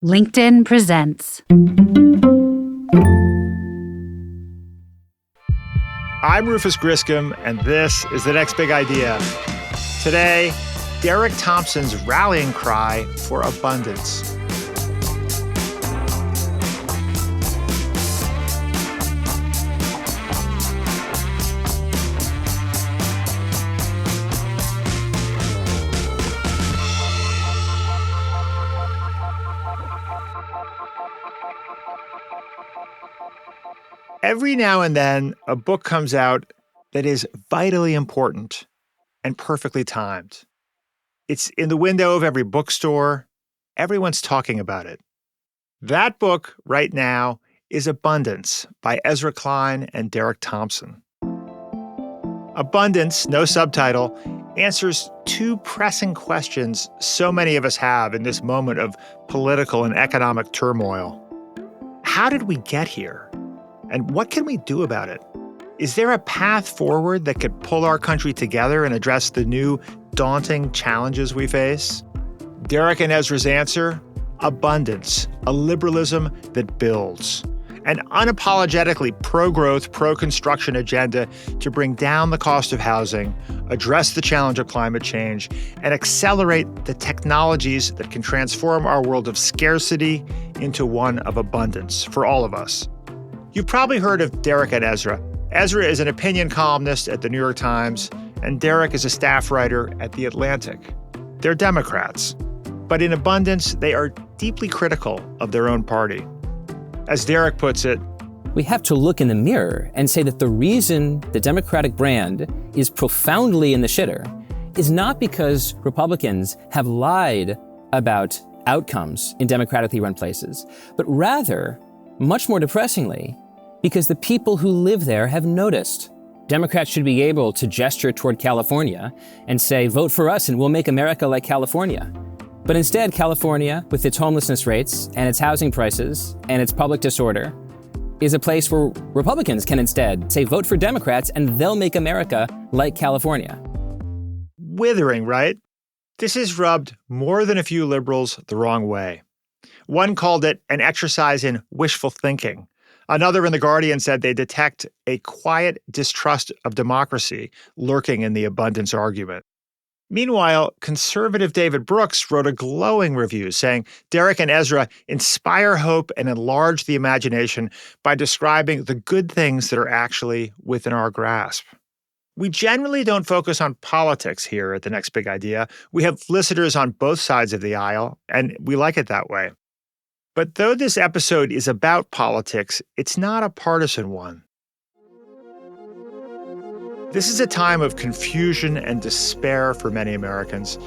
LinkedIn presents. I'm Rufus Griscom, and this is The Next Big Idea. Today, Derek Thompson's rallying cry for abundance. Every now and then, a book comes out that is vitally important and perfectly timed. It's in the window of every bookstore. Everyone's talking about it. That book right now is Abundance by Ezra Klein and Derek Thompson. Abundance, no subtitle, answers two pressing questions so many of us have in this moment of political and economic turmoil. How did we get here? And what can we do about it? Is there a path forward that could pull our country together and address the new, daunting challenges we face? Derek and Ezra's answer? Abundance, a liberalism that builds. An unapologetically pro-growth, pro-construction agenda to bring down the cost of housing, address the challenge of climate change, and accelerate the technologies that can transform our world of scarcity into one of abundance for all of us. You've probably heard of Derek and Ezra. Ezra is an opinion columnist at the New York Times, and Derek is a staff writer at The Atlantic. They're Democrats, but in Abundance, they are deeply critical of their own party. As Derek puts it, we have to look in the mirror and say that the reason the Democratic brand is profoundly in the shitter is not because Republicans have lied about outcomes in democratically run places, but rather, much more depressingly, because the people who live there have noticed. Democrats should be able to gesture toward California and say, vote for us and we'll make America like California. But instead, California, with its homelessness rates and its housing prices and its public disorder, is a place where Republicans can instead say, vote for Democrats and they'll make America like California. Withering, right? This has rubbed more than a few liberals the wrong way. One called it an exercise in wishful thinking. Another in The Guardian said they detect a quiet distrust of democracy lurking in the abundance argument. Meanwhile, conservative David Brooks wrote a glowing review saying Derek and Ezra inspire hope and enlarge the imagination by describing the good things that are actually within our grasp. We generally don't focus on politics here at The Next Big Idea. We have listeners on both sides of the aisle, and we like it that way. But though this episode is about politics, it's not a partisan one. This is a time of confusion and despair for many Americans,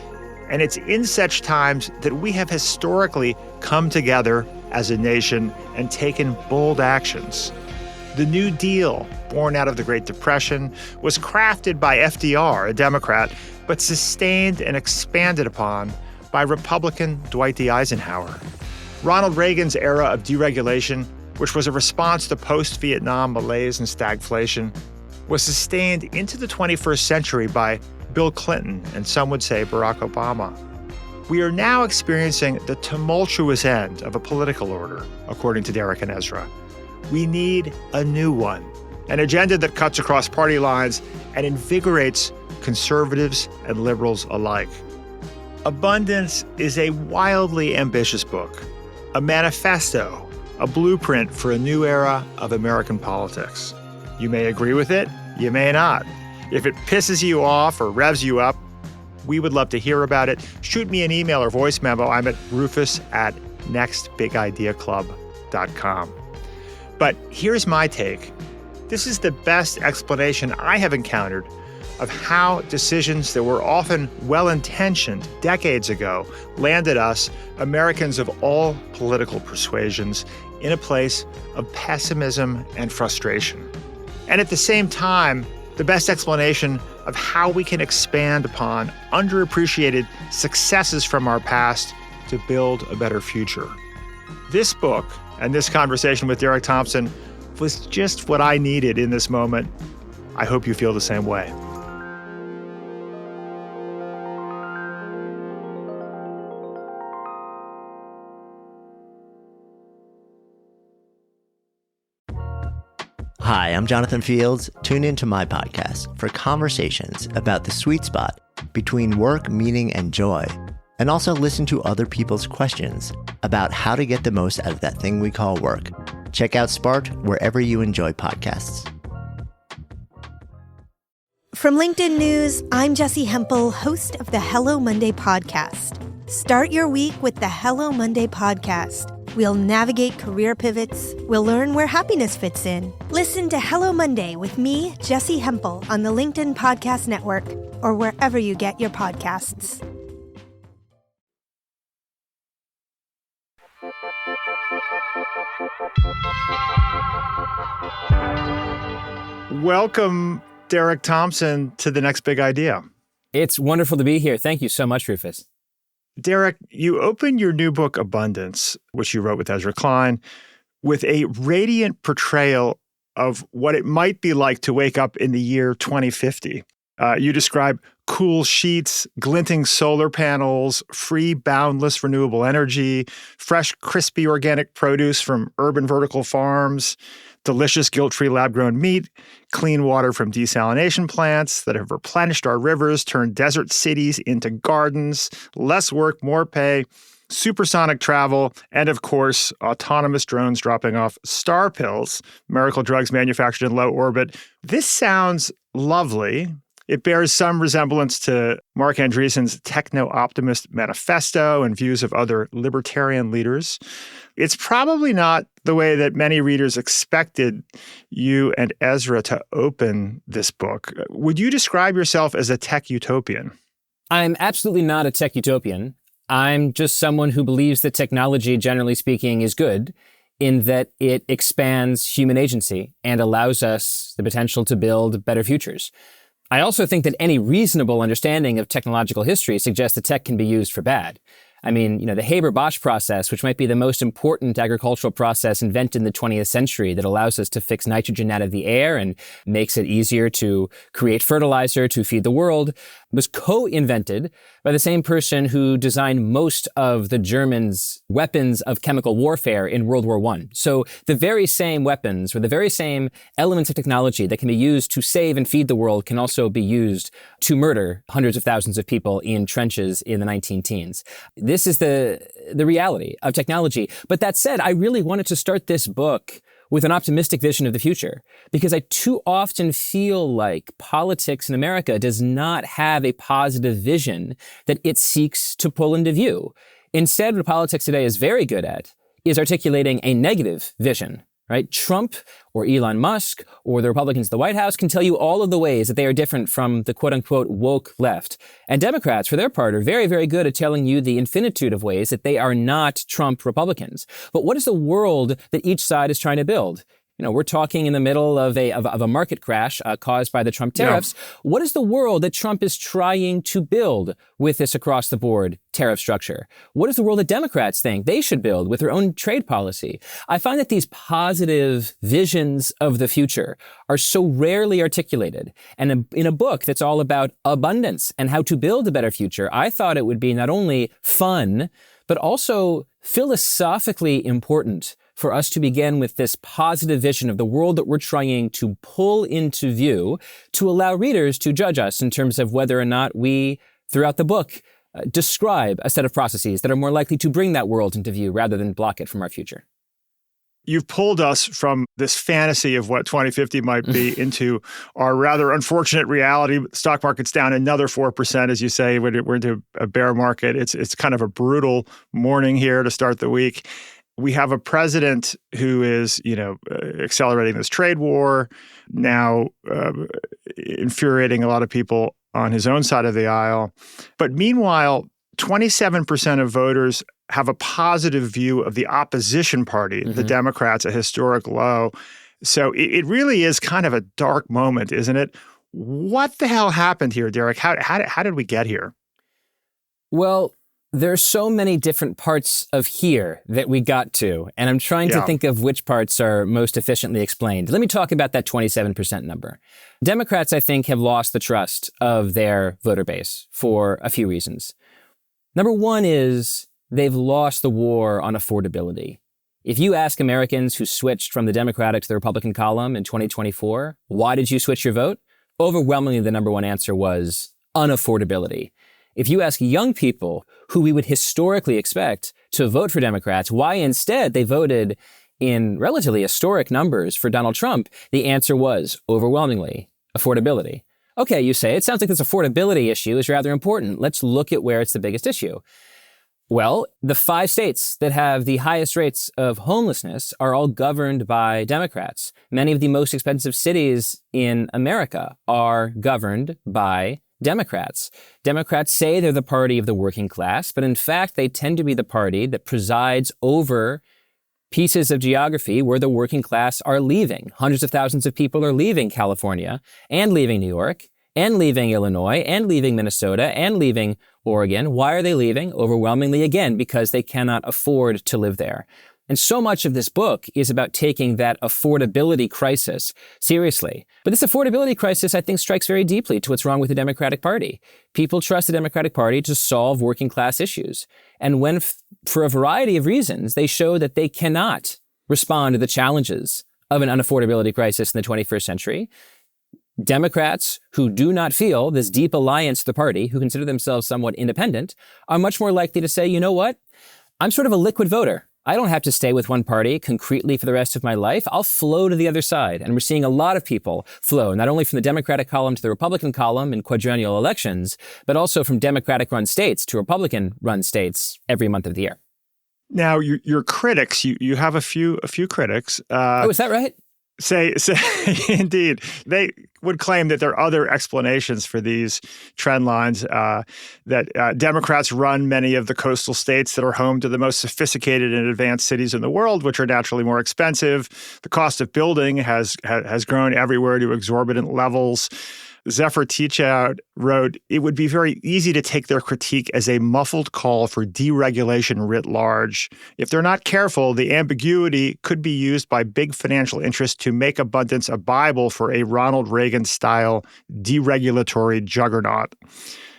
and it's in such times that we have historically come together as a nation and taken bold actions. The New Deal, born out of the Great Depression, was crafted by FDR, a Democrat, but sustained and expanded upon by Republican Dwight D. Eisenhower. Ronald Reagan's era of deregulation, which was a response to post-Vietnam malaise and stagflation, was sustained into the 21st century by Bill Clinton and some would say Barack Obama. We are now experiencing the tumultuous end of a political order, according to Derek and Ezra. We need a new one, an agenda that cuts across party lines and invigorates conservatives and liberals alike. Abundance is a wildly ambitious book, a manifesto, a blueprint for a new era of American politics. You may agree with it, you may not. If it pisses you off or revs you up, we would love to hear about it. Shoot me an email or voice memo. I'm at rufus@nextbigideaclub.com. But here's my take. This is the best explanation I have encountered of how decisions that were often well-intentioned decades ago landed us, Americans of all political persuasions, in a place of pessimism and frustration. And at the same time, the best explanation of how we can expand upon underappreciated successes from our past to build a better future. This book and this conversation with Derek Thompson was just what I needed in this moment. I hope you feel the same way. Hi, I'm Jonathan Fields. Tune into my podcast for conversations about the sweet spot between work, meaning, and joy, and also listen to other people's questions about how to get the most out of that thing we call work. Check out Sparked wherever you enjoy podcasts. From LinkedIn News, I'm Jessie Hempel, host of the Hello Monday podcast. Start your week with the Hello Monday podcast. We'll navigate career pivots. We'll learn where happiness fits in. Listen to Hello Monday with me, Jessie Hempel, on the LinkedIn Podcast Network or wherever you get your podcasts. Welcome, Derek Thompson, to the next big idea. It's wonderful to be here. Thank you so much, Rufus. Derek, you open your new book, Abundance, which you wrote with Ezra Klein, with a radiant portrayal of what it might be like to wake up in the year 2050. You describe cool sheets, glinting solar panels, free, boundless renewable energy, fresh, crispy organic produce from urban vertical farms, delicious guilt-free lab-grown meat, clean water from desalination plants that have replenished our rivers, turned desert cities into gardens, less work, more pay, supersonic travel, and of course, autonomous drones dropping off star pills, miracle drugs manufactured in low orbit. This sounds lovely. It bears some resemblance to Mark Andreessen's techno-optimist manifesto and views of other libertarian leaders. It's probably not the way that many readers expected you and Ezra to open this book. Would you describe yourself as a tech utopian? I'm absolutely not a tech utopian. I'm just someone who believes that technology, generally speaking, is good in that it expands human agency and allows us the potential to build better futures. I also think that any reasonable understanding of technological history suggests that tech can be used for bad. I mean, the Haber-Bosch process, which might be the most important agricultural process invented in the 20th century that allows us to fix nitrogen out of the air and makes it easier to create fertilizer to feed the world, was co-invented by the same person who designed most of the Germans' weapons of chemical warfare in World War I. So the very same weapons or the very same elements of technology that can be used to save and feed the world can also be used to murder hundreds of thousands of people in trenches in the 19-teens. This is the reality of technology. But that said, I really wanted to start this book with an optimistic vision of the future, because I too often feel like politics in America does not have a positive vision that it seeks to pull into view. Instead, what politics today is very good at is articulating a negative vision, right? Trump or Elon Musk or the Republicans at the White House can tell you all of the ways that they are different from the quote-unquote woke left. And Democrats, for their part, are very, very good at telling you the infinitude of ways that they are not Trump Republicans. But what is the world that each side is trying to build? We're talking in the middle of a market crash caused by the Trump tariffs. Yeah. What is the world that Trump is trying to build with this across-the-board tariff structure? What is the world that Democrats think they should build with their own trade policy? I find that these positive visions of the future are so rarely articulated. And in a book that's all about abundance and how to build a better future, I thought it would be not only fun, but also philosophically important for us to begin with this positive vision of the world that we're trying to pull into view to allow readers to judge us in terms of whether or not we, throughout the book, describe a set of processes that are more likely to bring that world into view rather than block it from our future. You've pulled us from this fantasy of what 2050 might be into our rather unfortunate reality. The stock market's down another 4%, as you say. We're into a bear market. It's kind of a brutal morning here to start the week. We have a president who is, accelerating this trade war, now infuriating a lot of people on his own side of the aisle. But meanwhile, 27% of voters have a positive view of the opposition party, the Democrats, a historic low. So it really is kind of a dark moment, isn't it? What the hell happened here, Derek? How did we get here? Well, there are so many different parts of here that we got to, and I'm trying to think of which parts are most efficiently explained. Let me talk about that 27% number. Democrats, I think, have lost the trust of their voter base for a few reasons. Number one is they've lost the war on affordability. If you ask Americans who switched from the Democratic to the Republican column in 2024, why did you switch your vote? Overwhelmingly, the number one answer was unaffordability. If you ask young people who we would historically expect to vote for Democrats, why instead they voted in relatively historic numbers for Donald Trump, the answer was overwhelmingly affordability. Okay, you say, it sounds like this affordability issue is rather important. Let's look at where it's the biggest issue. Well, the 5 states that have the highest rates of homelessness are all governed by Democrats. Many of the most expensive cities in America are governed by Democrats. Democrats say they're the party of the working class, but in fact, they tend to be the party that presides over pieces of geography where the working class are leaving. Hundreds of thousands of people are leaving California and leaving New York and leaving Illinois and leaving Minnesota and leaving Oregon. Why are they leaving? Overwhelmingly, again, because they cannot afford to live there. And so much of this book is about taking that affordability crisis seriously. But this affordability crisis, I think, strikes very deeply to what's wrong with the Democratic Party. People trust the Democratic Party to solve working class issues. And when, for a variety of reasons, they show that they cannot respond to the challenges of an unaffordability crisis in the 21st century, Democrats who do not feel this deep alliance to the party, who consider themselves somewhat independent, are much more likely to say, you know what? I'm sort of a liquid voter. I don't have to stay with one party concretely for the rest of my life. I'll flow to the other side. And we're seeing a lot of people flow, not only from the Democratic column to the Republican column in quadrennial elections, but also from Democratic-run states to Republican-run states every month of the year. Now, your critics, you have a few critics. Oh, is that right? Say, indeed, they would claim that there are other explanations for these trend lines, that Democrats run many of the coastal states that are home to the most sophisticated and advanced cities in the world, which are naturally more expensive. The cost of building has grown everywhere to exorbitant levels. Zephyr Teachout wrote, it would be very easy to take their critique as a muffled call for deregulation writ large. If they're not careful, the ambiguity could be used by big financial interests to make abundance a Bible for a Ronald Reagan-style deregulatory juggernaut.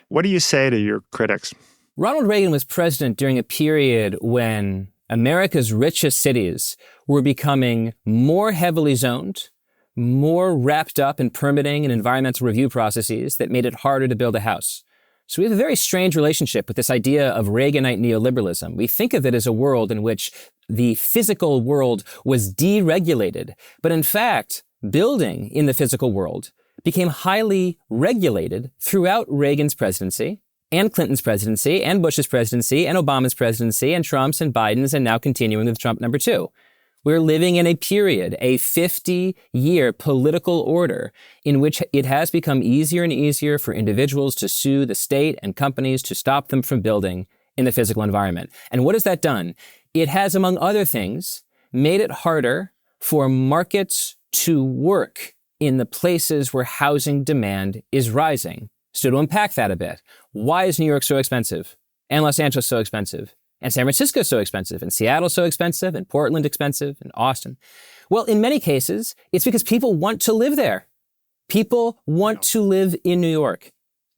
What do you say to your critics? Ronald Reagan was president during a period when America's richest cities were becoming more heavily zoned, more wrapped up in permitting and environmental review processes that made it harder to build a house. So we have a very strange relationship with this idea of Reaganite neoliberalism. We think of it as a world in which the physical world was deregulated. But in fact, building in the physical world became highly regulated throughout Reagan's presidency and Clinton's presidency and Bush's presidency and Obama's presidency and Trump's and Biden's and now continuing with Trump number 2. We're living in a period, a 50-year political order in which it has become easier and easier for individuals to sue the state and companies to stop them from building in the physical environment. And what has that done? It has, among other things, made it harder for markets to work in the places where housing demand is rising. So to unpack that a bit, why is New York so expensive? And Los Angeles so expensive? And San Francisco so expensive, and Seattle so expensive, and Portland expensive, and Austin? Well, in many cases, it's because people want to live there. People want to live in New York.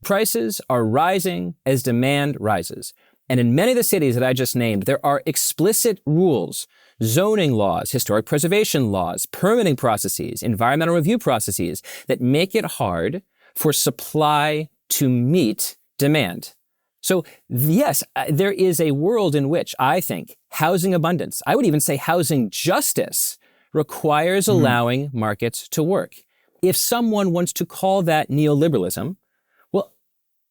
Prices are rising as demand rises. And in many of the cities that I just named, there are explicit rules, zoning laws, historic preservation laws, permitting processes, environmental review processes that make it hard for supply to meet demand. So yes, there is a world in which I think housing abundance, I would even say housing justice, requires allowing markets to work. If someone wants to call that neoliberalism, well,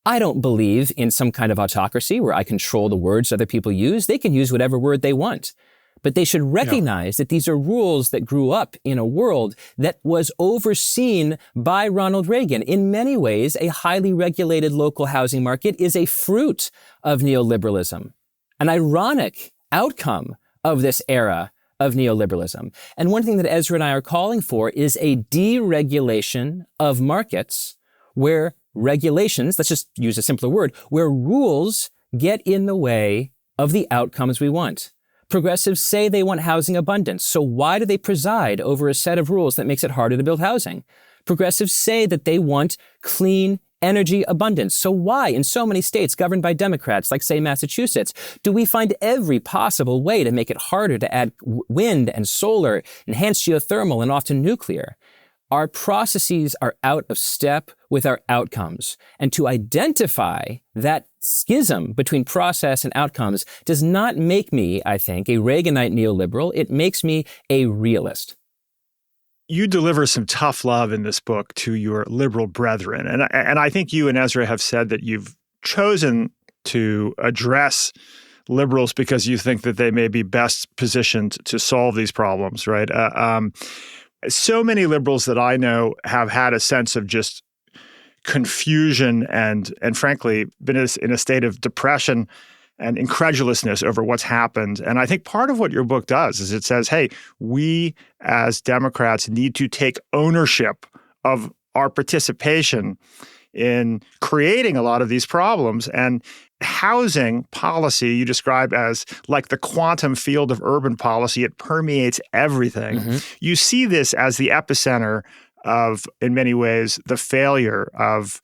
I don't believe in some kind of autocracy where I control the words other people use. They can use whatever word they want. But they should recognize that these are rules that grew up in a world that was overseen by Ronald Reagan. In many ways, a highly regulated local housing market is a fruit of neoliberalism, an ironic outcome of this era of neoliberalism. And one thing that Ezra and I are calling for is a deregulation of markets where regulations, let's just use a simpler word, where rules get in the way of the outcomes we want. Progressives say they want housing abundance, so why do they preside over a set of rules that makes it harder to build housing? Progressives say that they want clean energy abundance. So why, in so many states governed by Democrats, like, say, Massachusetts, do we find every possible way to make it harder to add wind and solar, enhanced geothermal, and often nuclear? Our processes are out of step with our outcomes. And to identify that schism between process and outcomes does not make me, I think, a Reaganite neoliberal. It makes me a realist. You deliver some tough love in this book to your liberal brethren. And I think you and Ezra have said that you've chosen to address liberals because you think that they may be best positioned to solve these problems, right? So many liberals that I know have had a sense of just confusion and frankly, been in a state of depression and incredulousness over what's happened. And I think part of what your book does is it says, hey, we as Democrats need to take ownership of our participation in creating a lot of these problems. And housing policy you describe as like the quantum field of urban policy. It permeates everything. Mm-hmm. You see this as the epicenter of, in many ways, the failure of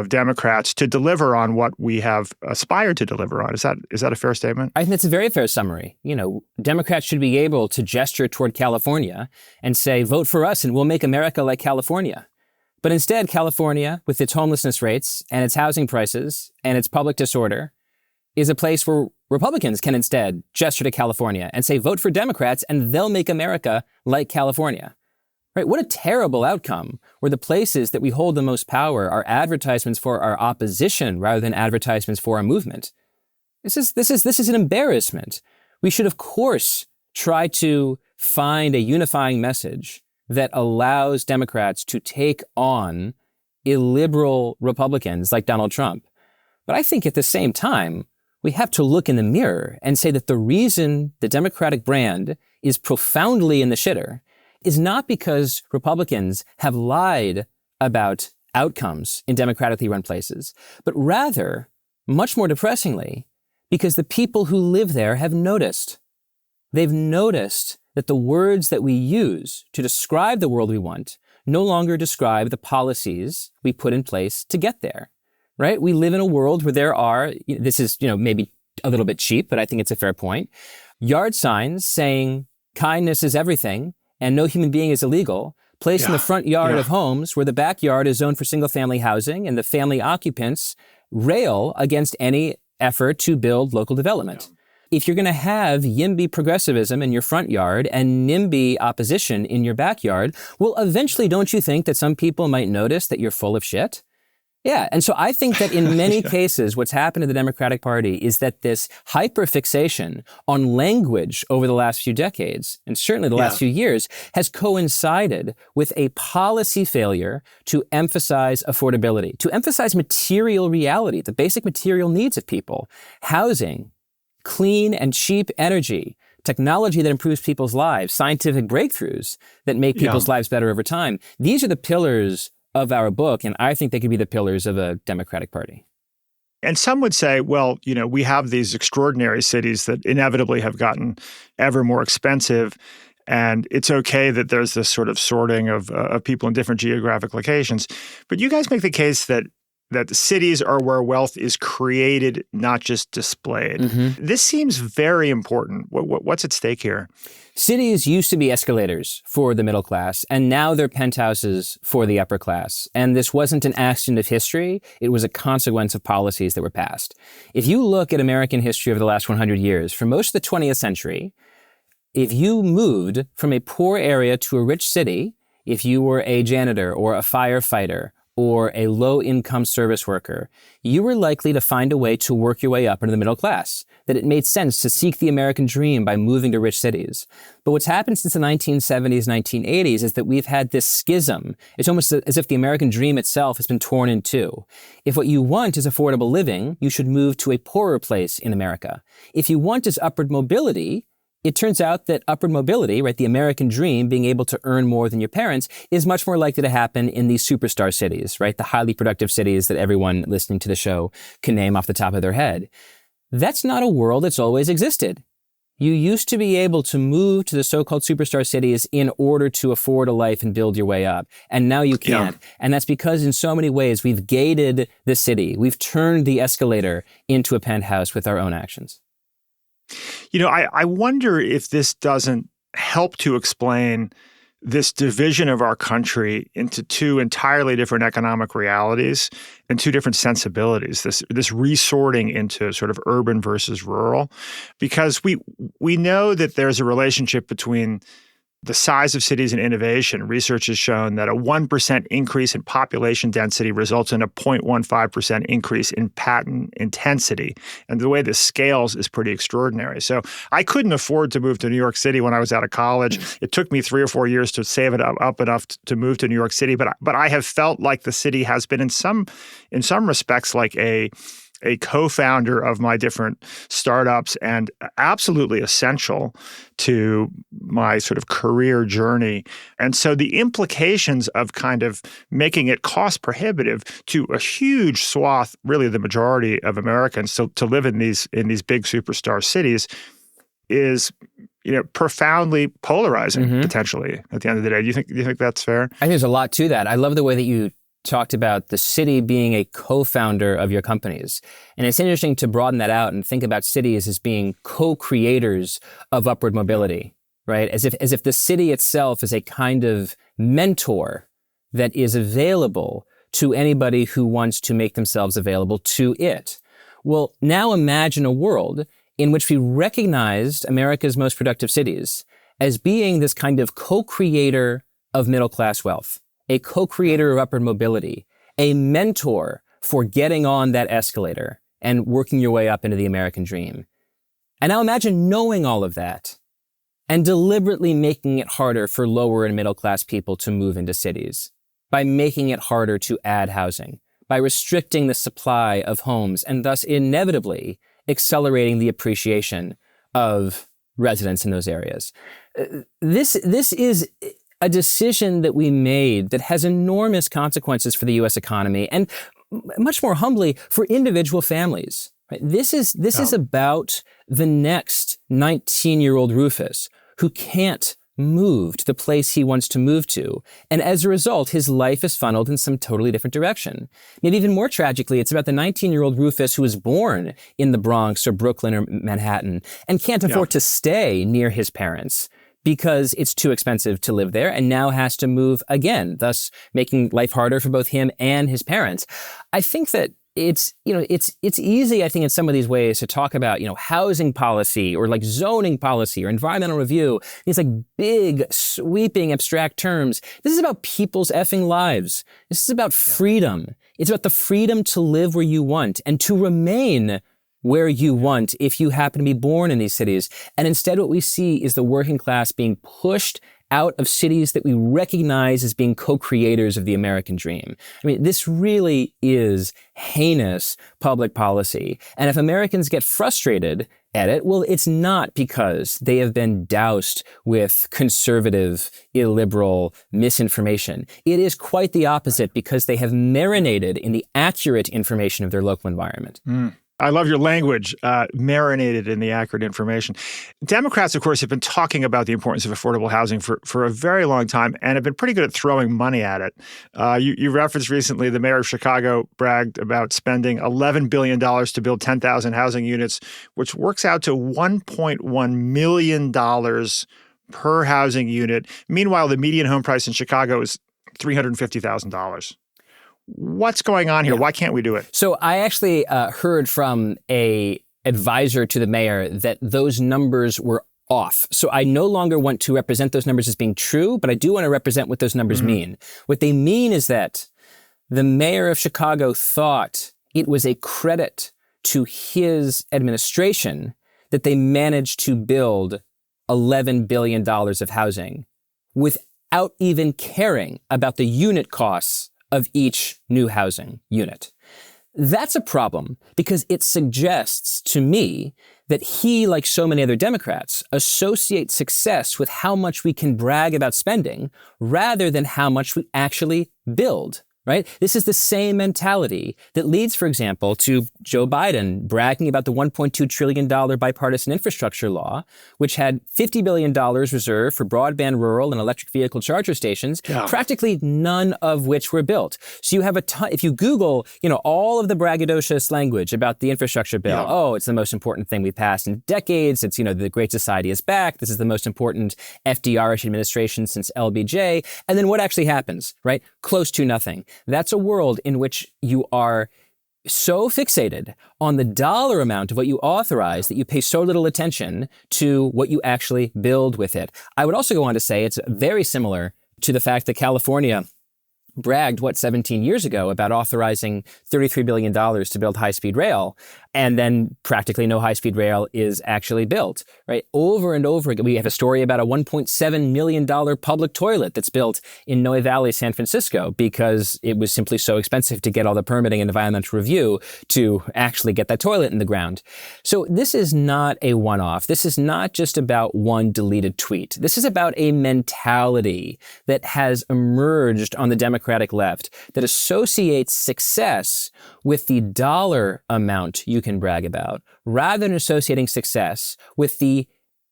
Democrats to deliver on what we have aspired to deliver on. Is that a fair statement? I think that's a very fair summary. You know, Democrats should be able to gesture toward California and say, vote for us and we'll make America like California. But instead, California, with its homelessness rates and its housing prices and its public disorder, is a place where Republicans can instead gesture to California and say, vote for Democrats and they'll make America like California. Right? What a terrible outcome, where the places that we hold the most power are advertisements for our opposition rather than advertisements for our movement. This is an embarrassment. We should, of course, try to find a unifying message that allows Democrats to take on illiberal Republicans like Donald Trump. But I think at the same time, we have to look in the mirror and say that the reason the Democratic brand is profoundly in the shitter is not because Republicans have lied about outcomes in democratically run places, but rather, much more depressingly, because the people who live there have noticed. They've noticed that the words that we use to describe the world we want no longer describe the policies we put in place to get there, right? We live in a world where there are, this is, maybe a little bit cheap, but I think it's a fair point, yard signs saying kindness is everything and no human being is illegal, placed in the front yard of homes where the backyard is zoned for single-family housing and the family occupants rail against any effort to build local development. If you're going to have YIMBY progressivism in your front yard and NIMBY opposition in your backyard, well, eventually don't you think that some people might notice that you're full of shit? Yeah, and so I think that in many cases, what's happened to the Democratic Party is that this hyperfixation on language over the last few decades, and certainly the last few years, has coincided with a policy failure to emphasize affordability, to emphasize material reality, the basic material needs of people, housing, clean and cheap energy, technology that improves people's lives, scientific breakthroughs that make people's lives better over time. These are the pillars of our book, and I think they could be the pillars of a Democratic Party. And some would say, well, we have these extraordinary cities that inevitably have gotten ever more expensive, and it's okay that there's this sort of sorting of people in different geographic locations. But you guys make the case that the cities are where wealth is created, not just displayed. Mm-hmm. This seems very important. What's at stake here? Cities used to be escalators for the middle class, and now they're penthouses for the upper class. And this wasn't an accident of history. It was a consequence of policies that were passed. If you look at American history over the last 100 years, for most of the 20th century, if you moved from a poor area to a rich city, if you were a janitor or a firefighter or a low-income service worker, you were likely to find a way to work your way up into the middle class, that it made sense to seek the American dream by moving to rich cities. But what's happened since the 1970s, 1980s is that we've had this schism. It's almost as if the American dream itself has been torn in two. If what you want is affordable living, you should move to a poorer place in America. If you want is upward mobility, it turns out that upward mobility, right, the American dream, being able to earn more than your parents, is much more likely to happen in these superstar cities, right, the highly productive cities that everyone listening to the show can name off the top of their head. That's not a world that's always existed. You used to be able to move to the so-called superstar cities in order to afford a life and build your way up. And now you can't. Yeah. And that's because in so many ways, we've gated the city. We've turned the escalator into a penthouse with our own actions. You know, I wonder if this doesn't help to explain this division of our country into two entirely different economic realities and two different sensibilities, this resorting into sort of urban versus rural, because we know that there's a relationship between the size of cities and innovation. Research has shown that a 1% increase in population density results in a 0.15% increase in patent intensity. And the way this scales is pretty extraordinary. So I couldn't afford to move to New York City when I was out of college. It took me 3 or 4 years to save it up enough to move to New York City. But I have felt like the city has been in some respects like a co-founder of my different startups and absolutely essential to my sort of career journey. And so the implications of kind of making it cost prohibitive to a huge swath, really the majority of Americans to live in these big superstar cities is, you know, profoundly polarizing potentially at the end of the day. Do you think that's fair? I think there's a lot to that. I love the way that you talked about the city being a co-founder of your companies. And it's interesting to broaden that out and think about cities as being co-creators of upward mobility, right? As if the city itself is a kind of mentor that is available to anybody who wants to make themselves available to it. Well, now imagine a world in which we recognized America's most productive cities as being this kind of co-creator of middle-class wealth, a co-creator of upward mobility, a mentor for getting on that escalator and working your way up into the American dream. And now imagine knowing all of that and deliberately making it harder for lower and middle class people to move into cities by making it harder to add housing, by restricting the supply of homes and thus inevitably accelerating the appreciation of residents in those areas. This is a decision that we made that has enormous consequences for the U.S. economy and much more humbly for individual families. Right? This is about the next 19-year-old Rufus who can't move to the place he wants to move to. And as a result, his life is funneled in some totally different direction. Yet even more tragically, it's about the 19-year-old Rufus who was born in the Bronx or Brooklyn or Manhattan and can't afford to stay near his parents because it's too expensive to live there and now has to move again, thus making life harder for both him and his parents. I think that it's easy, I think, in some of these ways to talk about, housing policy or like zoning policy or environmental review, these like big, sweeping, abstract terms. This is about people's effing lives. This is about freedom. It's about the freedom to live where you want and to remain where you want if you happen to be born in these cities. And instead what we see is the working class being pushed out of cities that we recognize as being co-creators of the American dream. I mean, this really is heinous public policy. And if Americans get frustrated at it, well, it's not because they have been doused with conservative, illiberal misinformation. It is quite the opposite because they have marinated in the accurate information of their local environment. I love your language, marinated in the accurate information. Democrats, of course, have been talking about the importance of affordable housing for a very long time and have been pretty good at throwing money at it. You referenced recently the mayor of Chicago bragged about spending $11 billion to build 10,000 housing units, which works out to $1.1 million per housing unit. Meanwhile, the median home price in Chicago is $350,000. What's going on here? Why can't we do it? So I actually heard from a advisor to the mayor that those numbers were off. So I no longer want to represent those numbers as being true, but I do want to represent what those numbers mean. What they mean is that the mayor of Chicago thought it was a credit to his administration that they managed to build $11 billion of housing without even caring about the unit costs of each new housing unit. That's a problem because it suggests to me that he, like so many other Democrats, associates success with how much we can brag about spending rather than how much we actually build, right? This is the same mentality that leads, for example, to Joe Biden bragging about the $1.2 trillion bipartisan infrastructure law, which had $50 billion reserved for broadband rural and electric vehicle charger stations, practically none of which were built. So you have if you Google, all of the braggadocious language about the infrastructure bill, oh, it's the most important thing we've passed in decades. It's, the Great Society is back. This is the most important FDR-ish administration since LBJ. And then what actually happens, right? Close to nothing. That's a world in which you are so fixated on the dollar amount of what you authorize that you pay so little attention to what you actually build with it. I would also go on to say it's very similar to the fact that California bragged, 17 years ago about authorizing $33 billion to build high-speed rail, and then practically no high-speed rail is actually built, right? Over and over again, we have a story about a $1.7 million public toilet that's built in Noe Valley, San Francisco, because it was simply so expensive to get all the permitting and environmental review to actually get that toilet in the ground. So this is not a one-off. This is not just about one deleted tweet. This is about a mentality that has emerged on the Democratic left that associates success with the dollar amount you can brag about, rather than associating success with the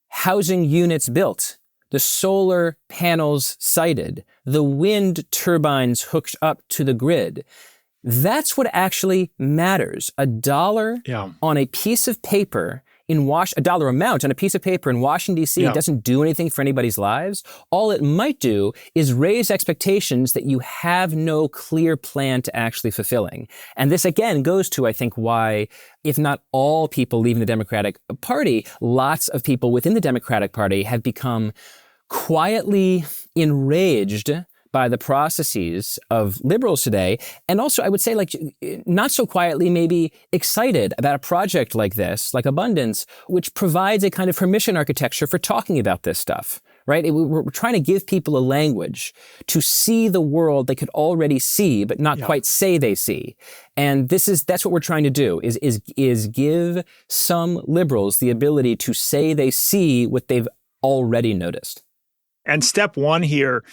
housing units built, the solar panels sited, the wind turbines hooked up to the grid. That's what actually matters. A dollar on a piece of paper a dollar amount on a piece of paper in Washington, D.C. doesn't do anything for anybody's lives. All it might do is raise expectations that you have no clear plan to actually fulfilling. And this, again, goes to, I think, why, if not all people leaving the Democratic Party, lots of people within the Democratic Party have become quietly enraged by the processes of liberals today. And also, I would say, not so quietly, maybe excited about a project like this, like Abundance, which provides a kind of permission architecture for talking about this stuff, right? We're trying to give people a language to see the world they could already see, but not quite say they see. And that's what we're trying to do, is give some liberals the ability to say they see what they've already noticed. And step one here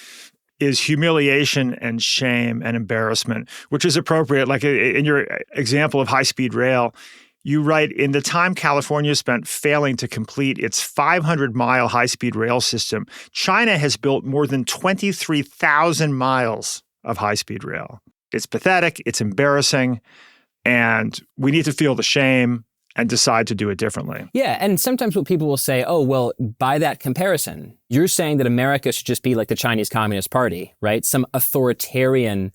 is humiliation and shame and embarrassment, which is appropriate. Like in your example of high-speed rail, you write, in the time California spent failing to complete its 500-mile high-speed rail system, China has built more than 23,000 miles of high-speed rail. It's pathetic, it's embarrassing, and we need to feel the shame and decide to do it differently. Yeah, and sometimes what people will say, oh, well, by that comparison, you're saying that America should just be like the Chinese Communist Party, right? Some authoritarian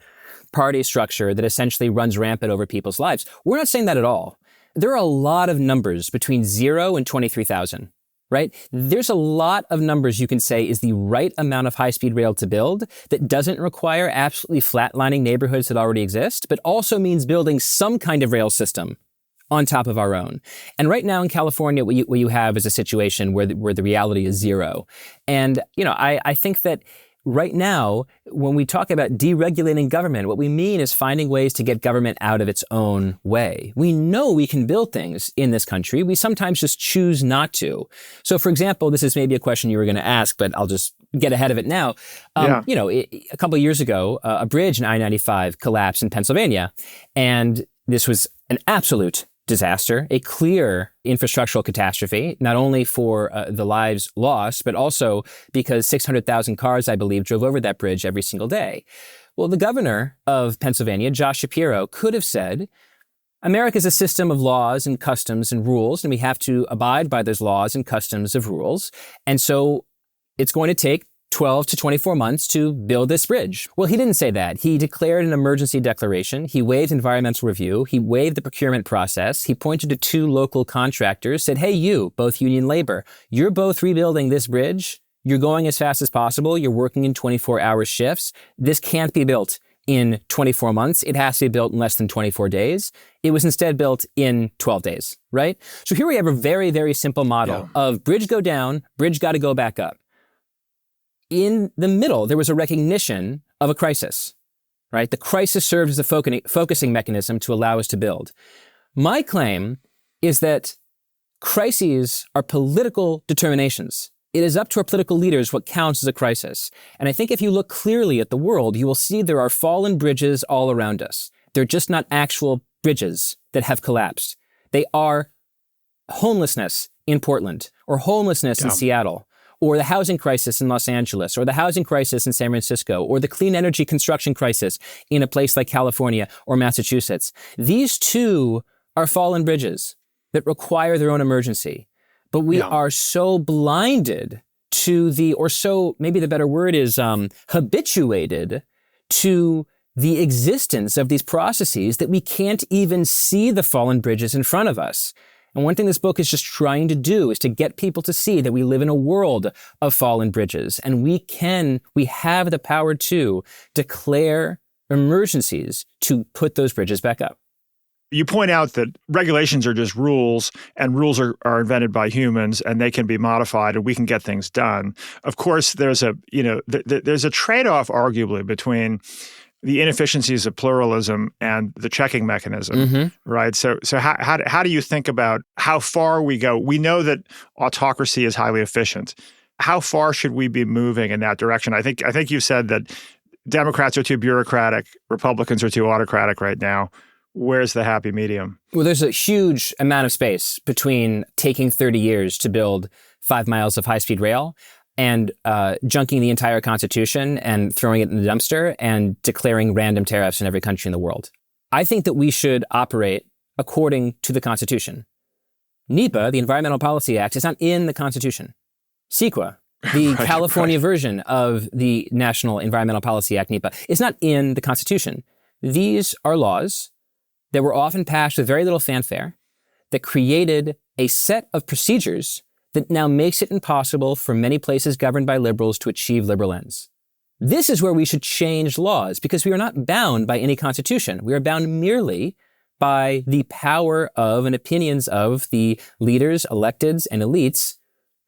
party structure that essentially runs rampant over people's lives. We're not saying that at all. There are a lot of numbers between 0 and 23,000, right? There's a lot of numbers you can say is the right amount of high-speed rail to build that doesn't require absolutely flatlining neighborhoods that already exist, but also means building some kind of rail system on top of our own. And right now in California, what you have is a situation where the reality is 0. And, I think that right now, when we talk about deregulating government, what we mean is finding ways to get government out of its own way. We know we can build things in this country. We sometimes just choose not to. So, for example, this is maybe a question you were going to ask, but I'll just get ahead of it now. A couple of years ago, a bridge in I-95 collapsed in Pennsylvania. And this was an absolute disaster, a clear infrastructural catastrophe, not only for the lives lost, but also because 600,000 cars, I believe, drove over that bridge every single day. Well, the governor of Pennsylvania, Josh Shapiro, could have said, America is a system of laws and customs and rules, and we have to abide by those laws and customs of rules. And so it's going to take 12 to 24 months to build this bridge. Well, he didn't say that. He declared an emergency declaration. He waived environmental review. He waived the procurement process. He pointed to 2 local contractors, said, hey, you, both union labor, you're both rebuilding this bridge. You're going as fast as possible. You're working in 24-hour shifts. This can't be built in 24 months. It has to be built in less than 24 days. It was instead built in 12 days, right? So here we have a very, very simple model of bridge go down, bridge got to go back up. In the middle, there was a recognition of a crisis, right? The crisis served as a focusing mechanism to allow us to build. My claim is that crises are political determinations. It is up to our political leaders what counts as a crisis. And I think if you look clearly at the world, you will see there are fallen bridges all around us. They're just not actual bridges that have collapsed. They are homelessness in Portland, or homelessness in Seattle, or the housing crisis in Los Angeles, or the housing crisis in San Francisco, or the clean energy construction crisis in a place like California or Massachusetts. These two are fallen bridges that require their own emergency. But we are so blinded to or so, maybe the better word is habituated to the existence of these processes that we can't even see the fallen bridges in front of us. And one thing this book is just trying to do is to get people to see that we live in a world of fallen bridges, and we have the power to declare emergencies to put those bridges back up. You point out that regulations are just rules, and rules are invented by humans, and they can be modified, and we can get things done. Of course, there's a trade-off, arguably, between the inefficiencies of pluralism and the checking mechanism, right? So how do you think about how far we go? We know that autocracy is highly efficient. How far should we be moving in that direction? I think you said that Democrats are too bureaucratic, Republicans are too autocratic right now. Where's the happy medium? Well, there's a huge amount of space between taking 30 years to build 5 miles of high-speed rail and junking the entire Constitution and throwing it in the dumpster and declaring random tariffs in every country in the world. I think that we should operate according to the Constitution. NEPA, the Environmental Policy Act, is not in the Constitution. CEQA, the California version of the National Environmental Policy Act, NEPA, is not in the Constitution. These are laws that were often passed with very little fanfare, that created a set of procedures that now makes it impossible for many places governed by liberals to achieve liberal ends. This is where we should change laws, because we are not bound by any constitution. We are bound merely by the power of and opinions of the leaders, electeds, and elites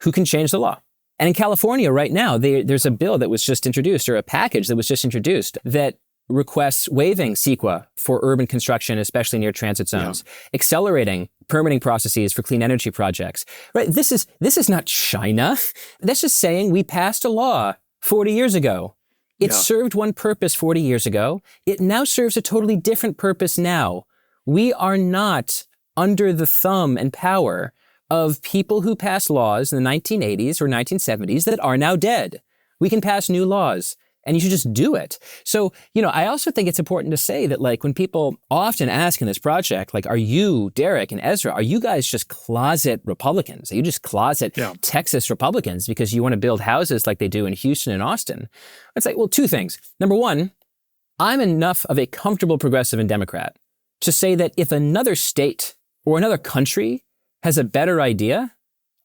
who can change the law. And in California right now, there's a bill that was just introduced, or a package that was just introduced, that requests waiving CEQA for urban construction, especially near transit zones, accelerating permitting processes for clean energy projects. Right? This is not China. That's just saying we passed a law 40 years ago. It served one purpose 40 years ago. It now serves a totally different purpose now. We are not under the thumb and power of people who passed laws in the 1980s or 1970s that are now dead. We can pass new laws. And you should just do it. So, I also think it's important to say that, when people often ask in this project, are you, Derek and Ezra, are you guys just closet Republicans? Are you just closet Texas Republicans because you want to build houses like they do in Houston and Austin? It's well, two things. Number one, I'm enough of a comfortable progressive and Democrat to say that if another state or another country has a better idea,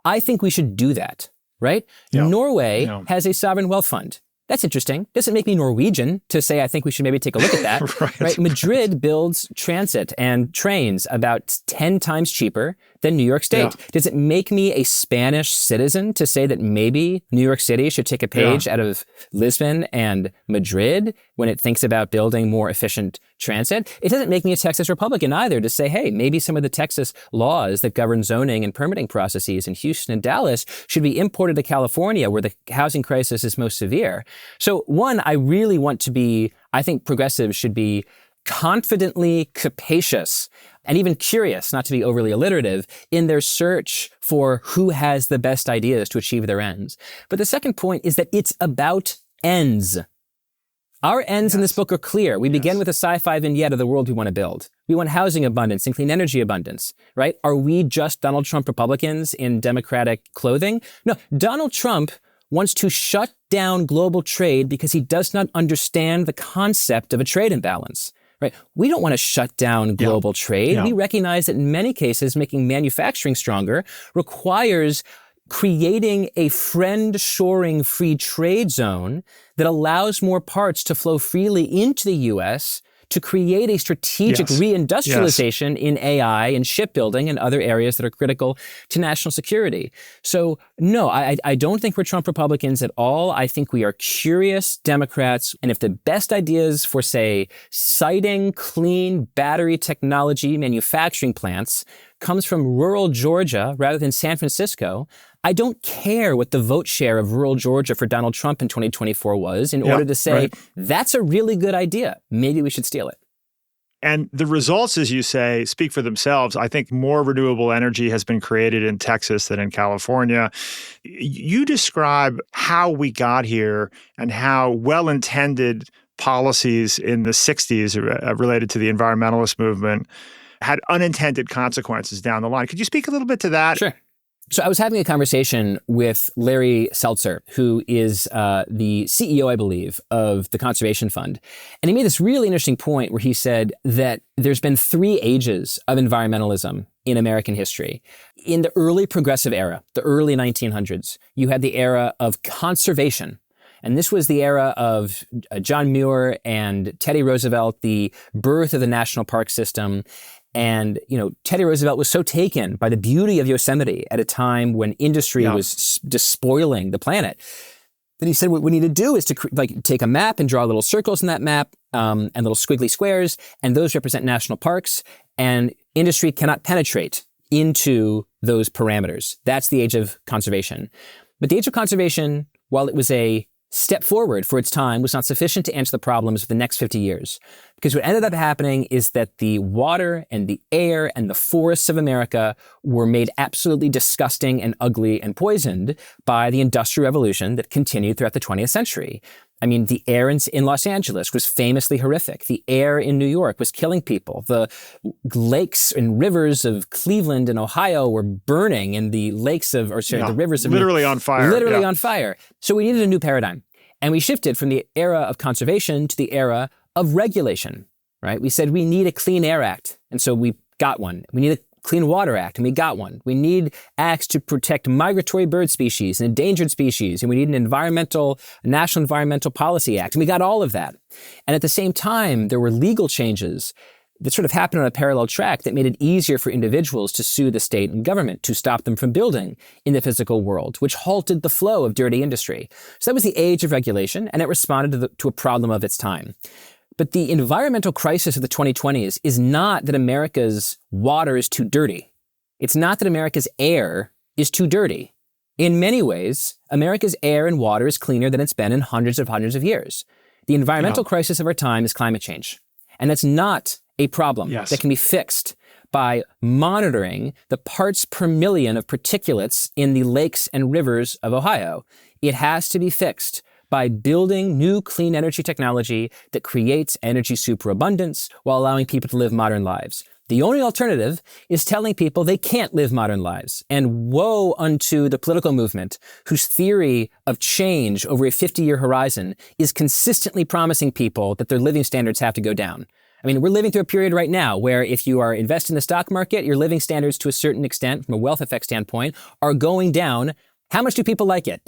I think we should do that, right? Norway has a sovereign wealth fund. That's interesting. Doesn't make me Norwegian to say I think we should maybe take a look at that. right? Madrid builds transit and trains about 10 times cheaper than New York State. Does it make me a Spanish citizen to say that maybe New York City should take a page out of Lisbon and Madrid when it thinks about building more efficient transit? It doesn't make me a Texas Republican either to say, hey, maybe some of the Texas laws that govern zoning and permitting processes in Houston and Dallas should be imported to California where the housing crisis is most severe. So one, I think progressives should be confidently capacious and even curious, not to be overly alliterative, in their search for who has the best ideas to achieve their ends. But the second point is that it's about ends. Our ends in this book are clear. We begin with a sci-fi vignette of the world we want to build. We want housing abundance and clean energy abundance, right? Are we just Donald Trump Republicans in Democratic clothing? No, Donald Trump wants to shut down global trade because he does not understand the concept of a trade imbalance. Right? We don't want to shut down global trade. We recognize that in many cases, making manufacturing stronger requires creating a friend-shoring free trade zone that allows more parts to flow freely into the U.S. to create a strategic reindustrialization in AI and shipbuilding and other areas that are critical to national security. So no, I don't think we're Trump Republicans at all. I think we are curious Democrats. And if the best ideas for, say, siting clean battery technology manufacturing plants comes from rural Georgia rather than San Francisco, I don't care what the vote share of rural Georgia for Donald Trump in 2024 was in order to say, that's a really good idea. Maybe we should steal it. And the results, as you say, speak for themselves. I think more renewable energy has been created in Texas than in California. You describe how we got here and how well-intended policies in the 60s related to the environmentalist movement had unintended consequences down the line. Could you speak a little bit to that? Sure. So I was having a conversation with Larry Seltzer, who is the CEO, I believe, of the Conservation Fund. And he made this really interesting point where he said that there's been 3 ages of environmentalism in American history. In the early progressive era, the early 1900s, you had the era of conservation. And this was the era of John Muir and Teddy Roosevelt, the birth of the national park system. And, Teddy Roosevelt was so taken by the beauty of Yosemite at a time when industry was despoiling the planet that he said, what we need to do is to take a map and draw little circles in that map and little squiggly squares, and those represent national parks, and industry cannot penetrate into those parameters. That's the age of conservation. But the age of conservation, while it was a step forward for its time, was not sufficient to answer the problems of the next 50 years. Because what ended up happening is that the water and the air and the forests of America were made absolutely disgusting and ugly and poisoned by the Industrial Revolution that continued throughout the 20th century. I mean, the air in Los Angeles was famously horrific. The air in New York was killing people. The lakes and rivers of Cleveland and Ohio were burning, and the the rivers of literally on fire. Literally on fire. So we needed a new paradigm. And we shifted from the era of conservation to the era of regulation, right? We said we need a Clean Air Act, and so we got one. We need a Clean Water Act, and we got one. We need acts to protect migratory bird species and endangered species, and we need a National Environmental Policy Act, and we got all of that. And at the same time, there were legal changes that sort of happened on a parallel track that made it easier for individuals to sue the state and government to stop them from building in the physical world, which halted the flow of dirty industry. So that was the age of regulation, and it responded to a problem of its time. But the environmental crisis of the 2020s is not that America's water is too dirty. It's not that America's air is too dirty. In many ways, America's air and water is cleaner than it's been in hundreds of years. The environmental crisis of our time is climate change. And that's not a problem that can be fixed by monitoring the parts per million of particulates in the lakes and rivers of Ohio. It has to be fixed by building new clean energy technology that creates energy superabundance while allowing people to live modern lives. The only alternative is telling people they can't live modern lives. And woe unto the political movement whose theory of change over a 50-year horizon is consistently promising people that their living standards have to go down. I mean, we're living through a period right now where if you are invested in the stock market, your living standards to a certain extent, from a wealth effect standpoint, are going down. How much do people like it?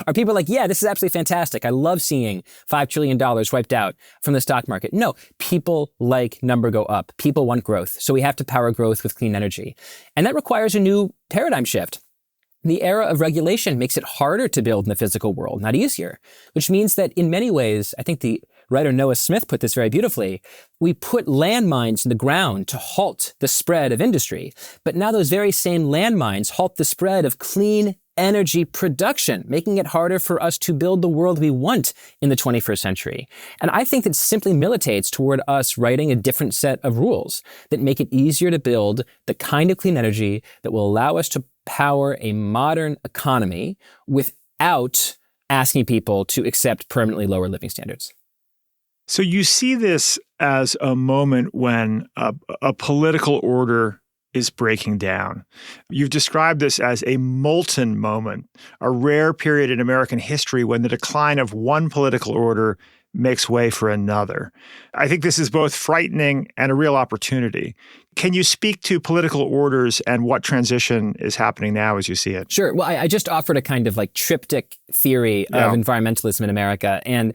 Are people like, yeah, this is absolutely fantastic. I love seeing $5 trillion wiped out from the stock market. No, people like number go up. People want growth. So we have to power growth with clean energy. And that requires a new paradigm shift. The era of regulation makes it harder to build in the physical world, not easier, which means that in many ways, I think the writer Noah Smith put this very beautifully, we put landmines in the ground to halt the spread of industry. But now those very same landmines halt the spread of clean energy production, making it harder for us to build the world we want in the 21st century. And I think that simply militates toward us writing a different set of rules that make it easier to build the kind of clean energy that will allow us to power a modern economy without asking people to accept permanently lower living standards. So you see this as a moment when a political order is breaking down. You've described this as a molten moment, a rare period in American history when the decline of one political order makes way for another. I think this is both frightening and a real opportunity. Can you speak to political orders and what transition is happening now as you see it? Sure. Well, I just offered a kind of like triptych theory of environmentalism in America. And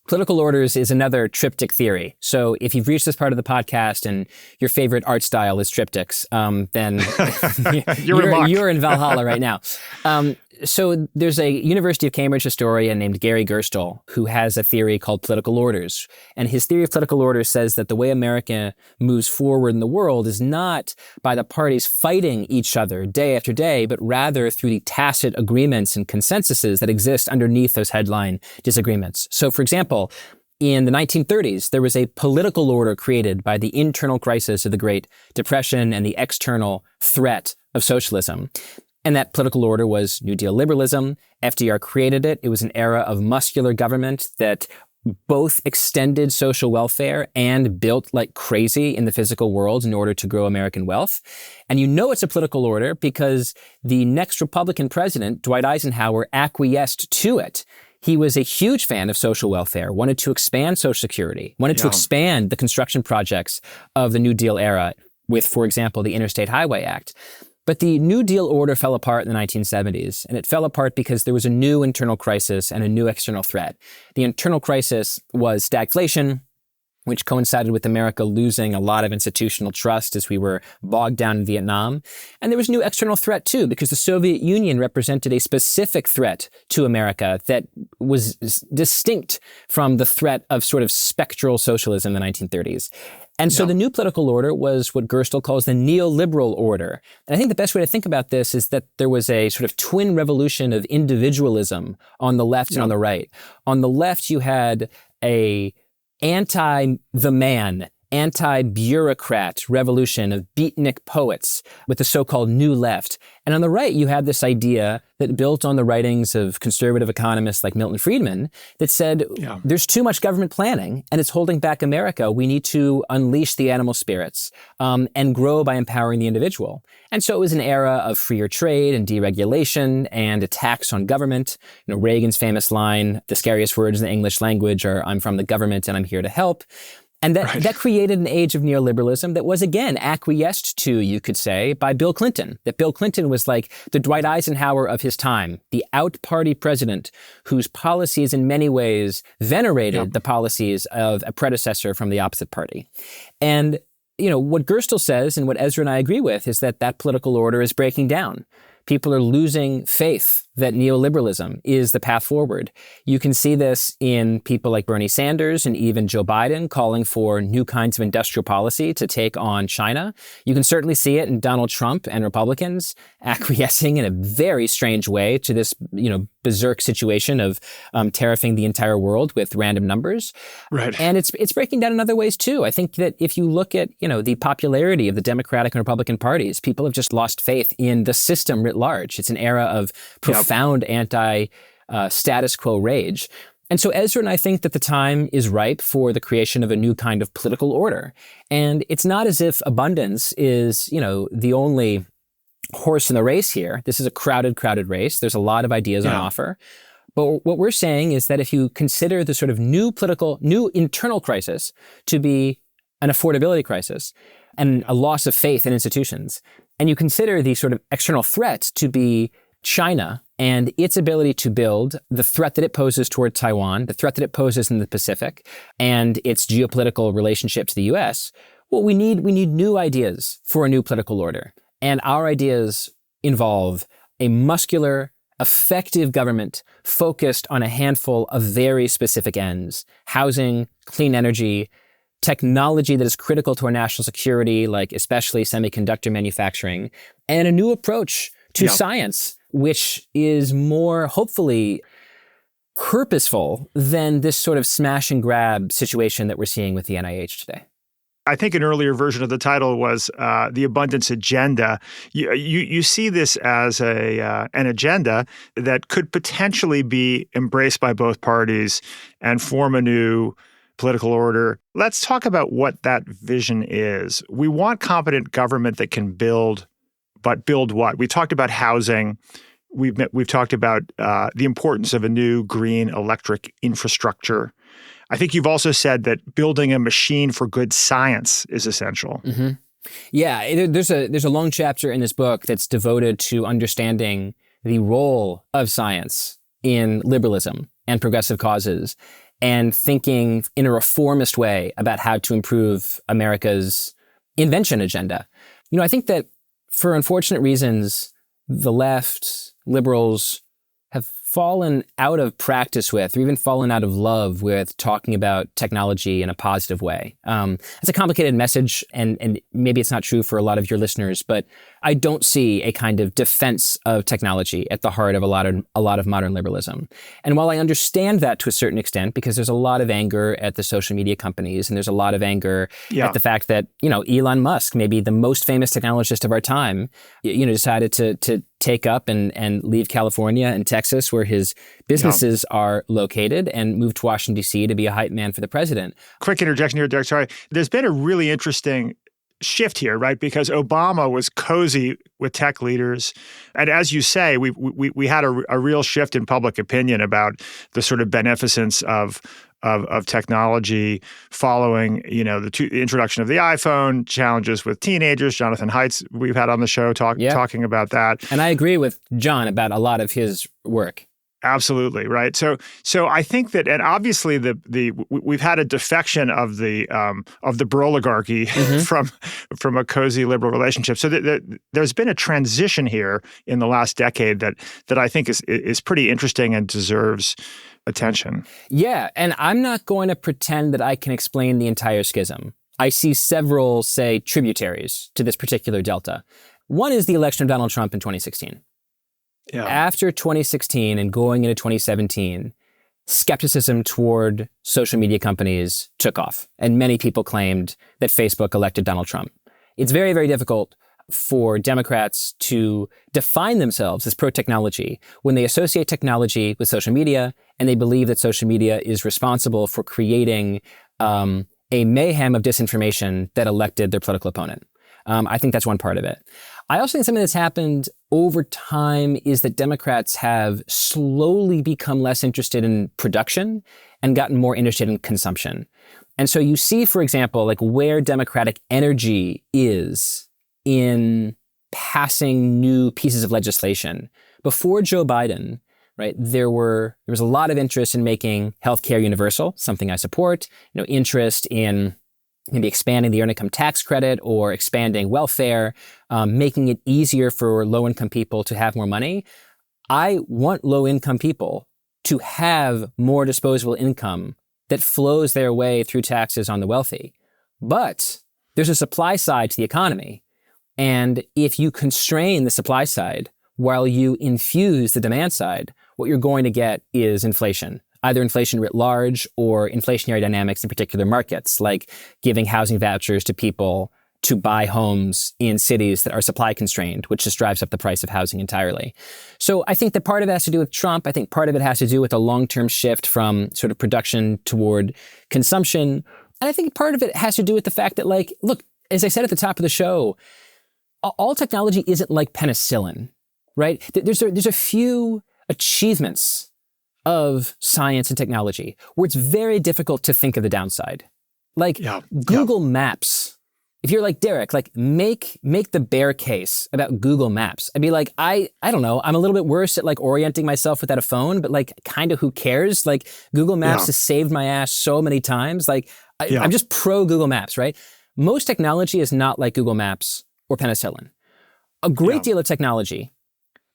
political orders is another triptych theory. So if you've reached this part of the podcast and your favorite art style is triptychs, then you're in Valhalla right now. So there's a University of Cambridge historian named Gary Gerstle who has a theory called political orders. And his theory of political orders says that the way America moves forward in the world is not by the parties fighting each other day after day, but rather through the tacit agreements and consensuses that exist underneath those headline disagreements. So, for example, in the 1930s, there was a political order created by the internal crisis of the Great Depression and the external threat of socialism. And that political order was New Deal liberalism. FDR created it. It was an era of muscular government that both extended social welfare and built like crazy in the physical world in order to grow American wealth. And you know it's a political order because the next Republican president, Dwight Eisenhower, acquiesced to it. He was a huge fan of social welfare, wanted to expand Social Security, wanted to expand the construction projects of the New Deal era with, for example, the Interstate Highway Act. But the New Deal order fell apart in the 1970s, and it fell apart because there was a new internal crisis and a new external threat. The internal crisis was stagflation, which coincided with America losing a lot of institutional trust as we were bogged down in Vietnam. And there was a new external threat too, because the Soviet Union represented a specific threat to America that was distinct from the threat of sort of spectral socialism in the 1930s. And so the new political order was what Gerstle calls the neoliberal order. And I think the best way to think about this is that there was a sort of twin revolution of individualism on the left and on the right. On the left, you had a anti-the man, anti-bureaucrat revolution of beatnik poets with the so-called New Left. And on the right, you had this idea that built on the writings of conservative economists like Milton Friedman that said, there's too much government planning and it's holding back America. We need to unleash the animal spirits and grow by empowering the individual. And so it was an era of freer trade and deregulation and attacks on government. You know, Reagan's famous line, the scariest words in the English language are, I'm from the government and I'm here to help. And that created an age of neoliberalism that was, again, acquiesced to, you could say, by Bill Clinton. That Bill Clinton was like the Dwight Eisenhower of his time, the out-party president whose policies in many ways venerated the policies of a predecessor from the opposite party. And, you know, what Gerstle says and what Ezra and I agree with is that that political order is breaking down. People are losing faith that neoliberalism is the path forward. You can see this in people like Bernie Sanders and even Joe Biden calling for new kinds of industrial policy to take on China. You can certainly see it in Donald Trump and Republicans acquiescing in a very strange way to this, you know, berserk situation of tariffing the entire world with random numbers. Right. And it's breaking down in other ways too. I think that if you look at, you know, the popularity of the Democratic and Republican parties, people have just lost faith in the system writ large. It's an era of profound anti-status quo rage. And so Ezra and I think that the time is ripe for the creation of a new kind of political order. And it's not as if abundance is, you know, the only horse in the race here. This is a crowded race. There's a lot of ideas on offer. But what we're saying is that if you consider the sort of new internal crisis to be an affordability crisis and a loss of faith in institutions, and you consider the sort of external threat to be China and its ability to build, the threat that it poses toward Taiwan, the threat that it poses in the Pacific, and its geopolitical relationship to the US, well, we need new ideas for a new political order. And our ideas involve a muscular, effective government focused on a handful of very specific ends: housing, clean energy, technology that is critical to our national security, like especially semiconductor manufacturing, and a new approach to science, which is more, hopefully, purposeful than this sort of smash and grab situation that we're seeing with the NIH today. I think an earlier version of the title was the abundance agenda. You see this as an agenda that could potentially be embraced by both parties and form a new political order. Let's talk about what that vision is. We want competent government that can build, but build what? We talked about housing. We've talked about the importance of a new green electric infrastructure. I think you've also said that building a machine for good science is essential. Mm-hmm. Yeah, there's a long chapter in this book that's devoted to understanding the role of science in liberalism and progressive causes, and thinking in a reformist way about how to improve America's invention agenda. You know, I think that for unfortunate reasons, the left, liberals, have fallen out of practice with, or even fallen out of love with, talking about technology in a positive way. It's a complicated message, and maybe it's not true for a lot of your listeners, but I don't see a kind of defense of technology at the heart of a lot of modern liberalism. And while I understand that to a certain extent, because there's a lot of anger at the social media companies, and there's a lot of anger at the fact that, Elon Musk, maybe the most famous technologist of our time, decided to take up and leave California and Texas, where his businesses are located, and move to Washington, D.C. to be a hype man for the president. Quick interjection here, Derek. Sorry. There's been a really interesting shift here, right? Because Obama was cozy with tech leaders. And as you say, we had a real shift in public opinion about the sort of beneficence of technology following, the introduction of the iPhone, challenges with teenagers. Jonathan Haidt's we've had on the show talking about that. And I agree with John about a lot of his work. Absolutely, right. So I think that, and obviously we've had a defection of the oligarchy from a cozy liberal relationship. So there's been a transition here in the last decade that I think is pretty interesting and deserves attention. Yeah, and I'm not going to pretend that I can explain the entire schism. I see several, say, tributaries to this particular delta. One is the election of Donald Trump in 2016. Yeah. After 2016 and going into 2017, skepticism toward social media companies took off, and many people claimed that Facebook elected Donald Trump. It's very, very difficult for Democrats to define themselves as pro-technology when they associate technology with social media, and they believe that social media is responsible for creating a mayhem of disinformation that elected their political opponent. I think that's one part of it. I also think something that's happened over time is that Democrats have slowly become less interested in production and gotten more interested in consumption. And so you see, for example, like where Democratic energy is in passing new pieces of legislation. Before Joe Biden, right, there was a lot of interest in making healthcare universal, something I support, interest in maybe expanding the earned income tax credit or expanding welfare, making it easier for low-income people to have more money. I want low-income people to have more disposable income that flows their way through taxes on the wealthy. But there's a supply side to the economy. And if you constrain the supply side while you infuse the demand side, what you're going to get is inflation. Either inflation writ large or inflationary dynamics in particular markets, like giving housing vouchers to people to buy homes in cities that are supply constrained, which just drives up the price of housing entirely. So I think that part of it has to do with Trump. I think part of it has to do with a long-term shift from sort of production toward consumption. And I think part of it has to do with the fact that, like, look, as I said at the top of the show, all technology isn't like penicillin, right? There's a few achievements of science and technology where it's very difficult to think of the downside. Like Google Maps. If you're like Derek, like make the bear case about Google Maps. I'd be like, I don't know. I'm a little bit worse at like orienting myself without a phone, but like kind of who cares? Like Google Maps has saved my ass so many times. Like I'm just pro Google Maps, right? Most technology is not like Google Maps or penicillin. A great deal of technology,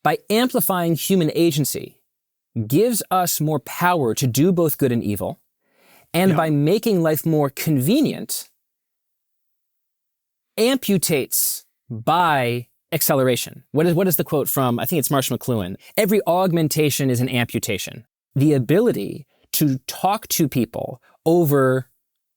by amplifying human agency, gives us more power to do both good and evil. And by making life more convenient, amputates by acceleration. What is the quote from? I think it's Marshall McLuhan. Every augmentation is an amputation. The ability to talk to people over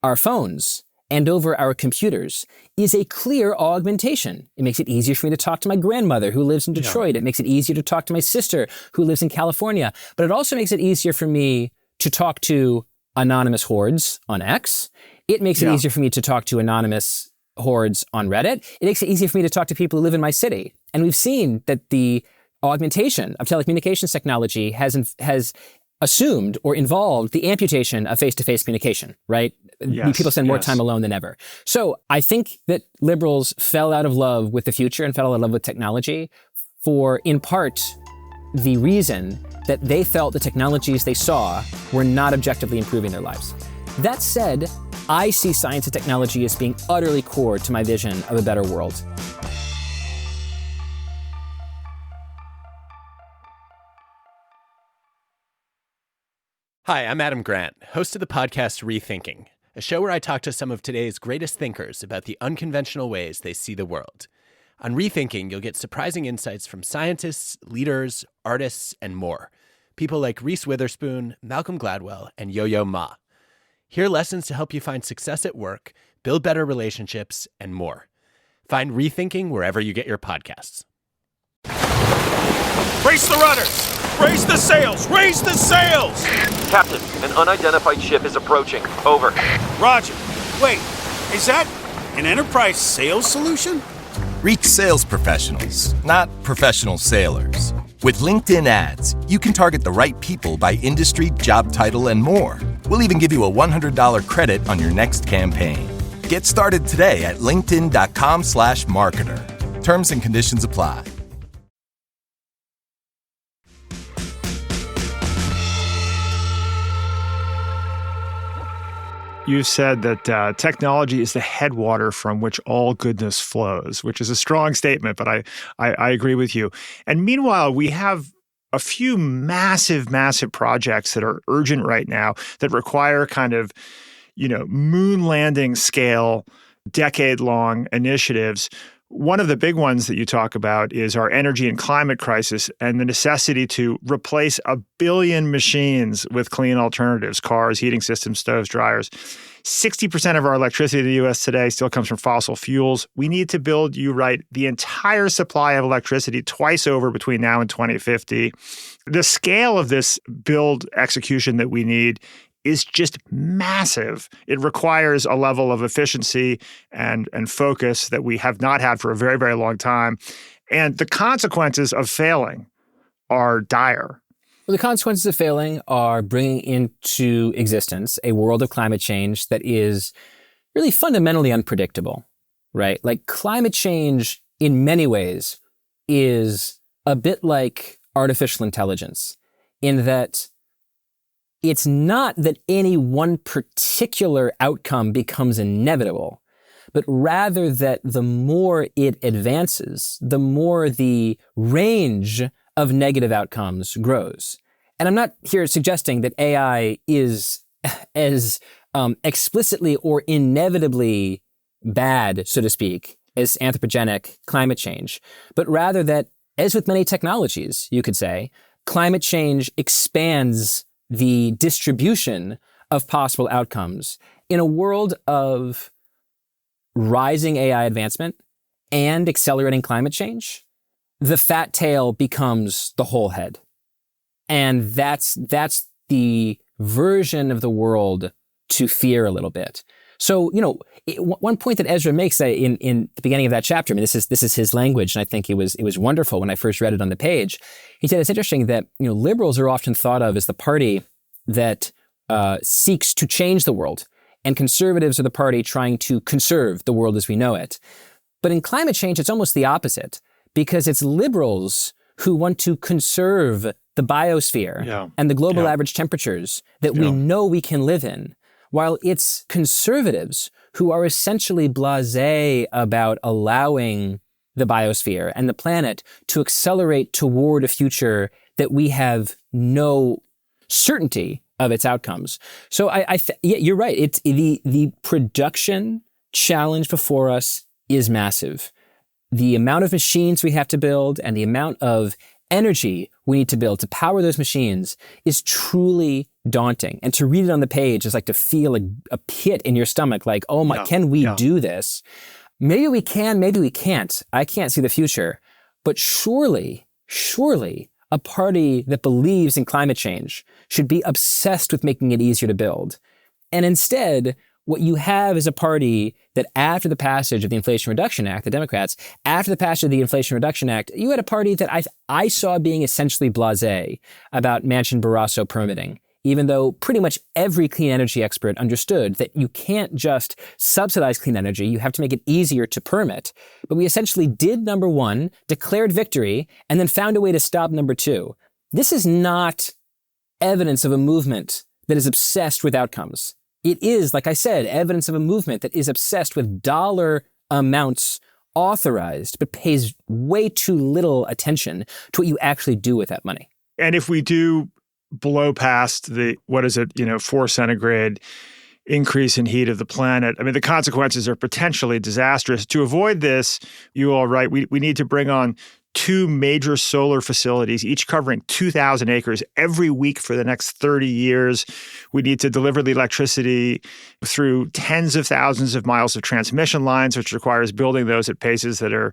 our phones and over our computers is a clear augmentation. It makes it easier for me to talk to my grandmother who lives in Detroit. It makes it easier to talk to my sister who lives in California. But it also makes it easier for me to talk to anonymous hordes on X. It makes it easier for me to talk to anonymous hordes on Reddit. It makes it easier for me to talk to people who live in my city. And we've seen that the augmentation of telecommunications technology has assumed or involved the amputation of face-to-face communication, right? People spend more time alone than ever. So I think that liberals fell out of love with the future and fell out of love with technology for, in part, the reason that they felt the technologies they saw were not objectively improving their lives. That said, I see science and technology as being utterly core to my vision of a better world. Hi, I'm Adam Grant, host of the podcast Rethinking, a show where I talk to some of today's greatest thinkers about the unconventional ways they see the world. On Rethinking, you'll get surprising insights from scientists, leaders, artists, and more. People like Reese Witherspoon, Malcolm Gladwell, and Yo-Yo Ma. Hear lessons to help you find success at work, build better relationships, and more. Find Rethinking wherever you get your podcasts. Brace the rudders! Raise the sails! Raise the sails! Captain, an unidentified ship is approaching. Over. Roger. Wait, is that an enterprise sales solution? Reach sales professionals, not professional sailors. With LinkedIn ads, you can target the right people by industry, job title, and more. We'll even give you a $100 credit on your next campaign. Get started today at linkedin.com/marketer. Terms and conditions apply. You've said that technology is the headwater from which all goodness flows, which is a strong statement, but I agree with you. And meanwhile, we have a few massive projects that are urgent right now that require kind of, moon landing scale, decade-long initiatives. One of the big ones that you talk about is our energy and climate crisis and the necessity to replace 1 billion machines with clean alternatives, cars, heating systems, stoves, dryers. 60% of our electricity in the U.S. today still comes from fossil fuels. We need to build, the entire supply of electricity twice over between now and 2050. The scale of this build execution that we need is just massive. It requires a level of efficiency and focus that we have not had for a very, very long time. And the consequences of failing are dire. Well, the consequences of failing are bringing into existence a world of climate change that is really fundamentally unpredictable, right? Like climate change in many ways is a bit like artificial intelligence in that it's not that any one particular outcome becomes inevitable, but rather that the more it advances, the more the range of negative outcomes grows. And I'm not here suggesting that AI is as explicitly or inevitably bad, so to speak, as anthropogenic climate change, but rather that, as with many technologies, you could say, climate change expands the distribution of possible outcomes in a world of rising AI advancement and accelerating climate change. The fat tail becomes the whole head. And that's the version of the world to fear a little bit. So, one point that Ezra makes in the beginning of that chapter, this is his language, and I think it was wonderful when I first read it on the page. He said it's interesting that liberals are often thought of as the party that seeks to change the world, and conservatives are the party trying to conserve the world as we know it. But in climate change, it's almost the opposite, because it's liberals who want to conserve the biosphere and the global average temperatures that we know we can live in, while it's conservatives who are essentially blasé about allowing the biosphere and the planet to accelerate toward a future that we have no certainty of its outcomes. So you're right. It's the production challenge before us is massive. The amount of machines we have to build and the amount of energy we need to build to power those machines is truly daunting. And to read it on the page is like to feel a pit in your stomach, like, oh my, can we do this? Maybe we can, maybe we can't. I can't see the future. But surely a party that believes in climate change should be obsessed with making it easier to build. And instead, what you have is a party that after the passage of the Inflation Reduction Act, the Democrats, after the passage of the Inflation Reduction Act, you had a party that I saw being essentially blasé about Manchin-Barrasso permitting, even though pretty much every clean energy expert understood that you can't just subsidize clean energy, you have to make it easier to permit. But we essentially did number one, declared victory, and then found a way to stop number two. This is not evidence of a movement that is obsessed with outcomes. It is, like I said, evidence of a movement that is obsessed with dollar amounts authorized, but pays way too little attention to what you actually do with that money. And if we do blow past the, 4 centigrade increase in heat of the planet. I mean, the consequences are potentially disastrous. To avoid this, you all right, we need to bring on 2 major solar facilities, each covering 2,000 acres every week for the next 30 years. We need to deliver the electricity through tens of thousands of miles of transmission lines, which requires building those at paces that are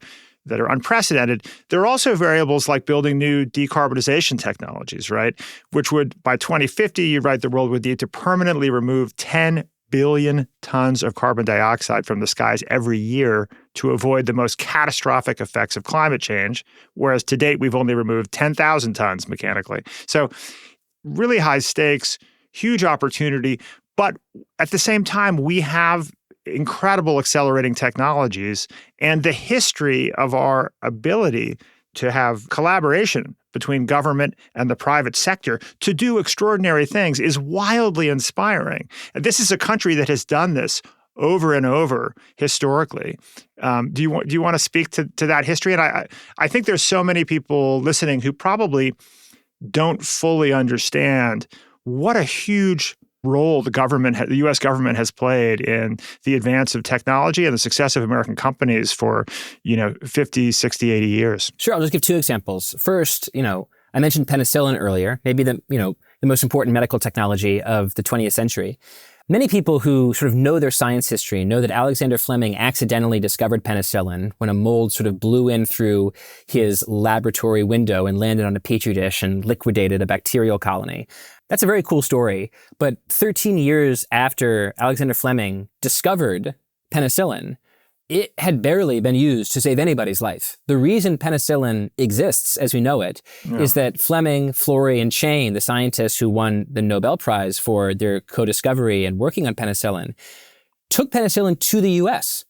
unprecedented. There are also variables like building new decarbonization technologies, right? Which would, by 2050, you're right, the world would need to permanently remove 10 billion tons of carbon dioxide from the skies every year to avoid the most catastrophic effects of climate change, whereas to date, we've only removed 10,000 tons mechanically. So really high stakes, huge opportunity, but at the same time, we have incredible accelerating technologies, and the history of our ability to have collaboration between government and the private sector to do extraordinary things is wildly inspiring. And this is a country that has done this over and over historically. Do you want to speak to that history? And I think there's so many people listening who probably don't fully understand what a huge role the U.S. government has played in the advance of technology and the success of American companies for, 50, 60, 80 years. Sure. I'll just give 2 examples. First, I mentioned penicillin earlier, maybe the most important medical technology of the 20th century. Many people who sort of know their science history know that Alexander Fleming accidentally discovered penicillin when a mold sort of blew in through his laboratory window and landed on a petri dish and liquidated a bacterial colony. That's a very cool story. But 13 years after Alexander Fleming discovered penicillin, it had barely been used to save anybody's life. The reason penicillin exists as we know it is that Fleming, Florey, and Chain, the scientists who won the Nobel Prize for their co-discovery and working on penicillin, took penicillin to the US.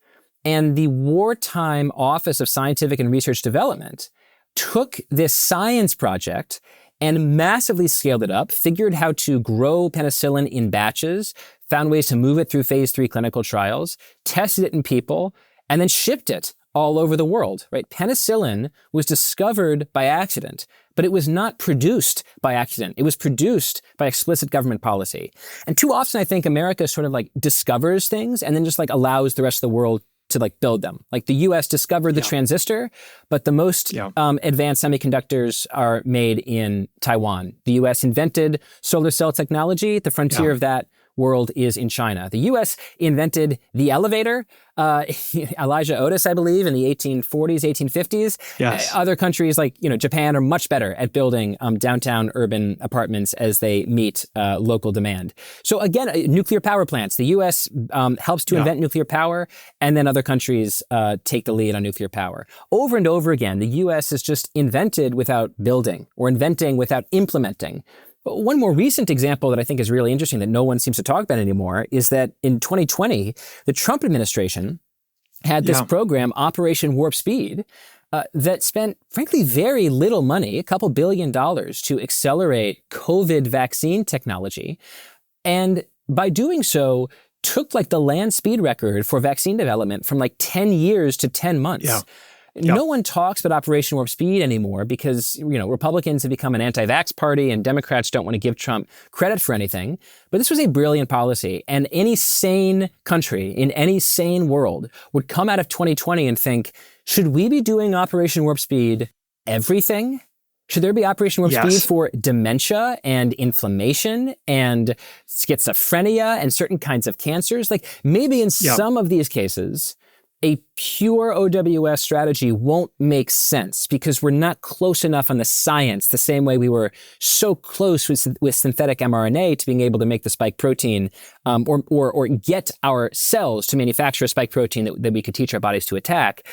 And the Wartime Office of Scientific and Research Development took this science project and massively scaled it up, figured how to grow penicillin in batches, found ways to move it through phase 3 clinical trials, tested it in people, and then shipped it all over the world, right? Penicillin was discovered by accident, but it was not produced by accident. It was produced by explicit government policy. And too often, I think America sort of like discovers things and then just like allows the rest of the world to like build them. Like the US discovered the transistor, but the most advanced semiconductors are made in Taiwan. The US invented solar cell technology. The frontier of that world is in China. The US invented the elevator. Elijah Otis, I believe, in the 1840s, 1850s. Yes. Other countries like, Japan are much better at building downtown urban apartments as they meet local demand. So again, nuclear power plants. The US helps to invent nuclear power, and then other countries take the lead on nuclear power. Over and over again, the US has just invented without building or inventing without implementing. One more recent example that I think is really interesting that no one seems to talk about anymore is that in 2020, the Trump administration had this program, Operation Warp Speed, that spent, frankly, very little money, a couple $2 billion, to accelerate COVID vaccine technology. And by doing so, took like the land speed record for vaccine development from like 10 years to 10 months. Yeah. No one talks about Operation Warp Speed anymore because, Republicans have become an anti-vax party and Democrats don't want to give Trump credit for anything. But this was a brilliant policy. And any sane country in any sane world would come out of 2020 and think, should we be doing Operation Warp Speed everything? Should there be Operation Warp Speed for dementia and inflammation and schizophrenia and certain kinds of cancers? Like maybe in some of these cases, a pure OWS strategy won't make sense because we're not close enough on the science, the same way we were so close with synthetic mRNA to being able to make the spike protein or get our cells to manufacture a spike protein that we could teach our bodies to attack.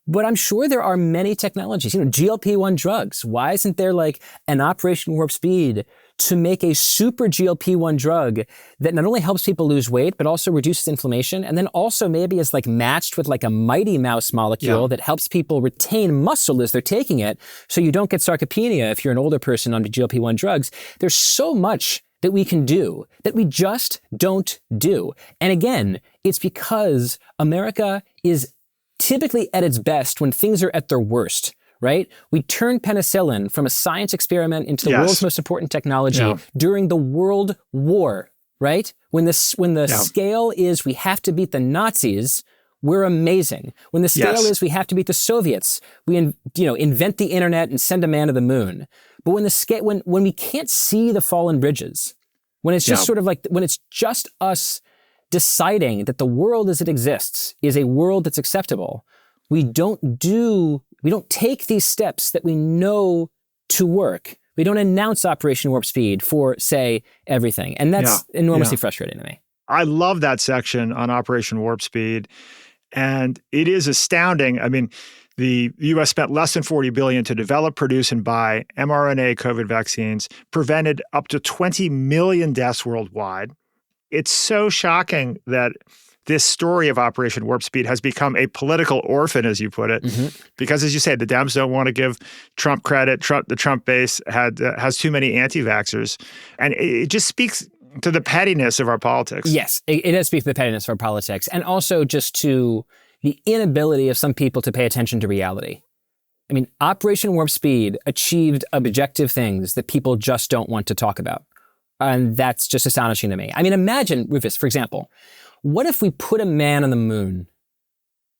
But I'm sure there are many technologies, GLP-1 drugs. Why isn't there like an Operation Warp Speed to make a super GLP-1 drug that not only helps people lose weight, but also reduces inflammation, and then also maybe is like matched with like a Mighty Mouse molecule that helps people retain muscle as they're taking it, so you don't get sarcopenia if you're an older person on GLP-1 drugs. There's so much that we can do that we just don't do. And again, it's because America is typically at its best when things are at their worst, right? We turned penicillin from a science experiment into the world's most important technology during the World War, right? When the scale is we have to beat the Nazis, we're amazing. When the scale is we have to beat the Soviets, we invent the internet and send a man to the moon. But when we can't see the fallen bridges, when it's just sort of like when it's just us deciding that the world as it exists is a world that's acceptable, we don't take these steps that we know to work. We don't announce Operation Warp Speed for, say, everything. And that's enormously frustrating to me. I love that section on Operation Warp Speed. And it is astounding. I mean, the U.S. spent less than $40 billion to develop, produce, and buy mRNA COVID vaccines, prevented up to 20 million deaths worldwide. It's so shocking that this story of Operation Warp Speed has become a political orphan, as you put it, because, as you say, the Dems don't want to give Trump credit. The Trump base has too many anti-vaxxers. And it just speaks to the pettiness of our politics. Yes, it does speak to the pettiness of our politics, and also just to the inability of some people to pay attention to reality. I mean, Operation Warp Speed achieved objective things that people just don't want to talk about. And that's just astonishing to me. I mean, imagine, Rufus, for example, what if we put a man on the moon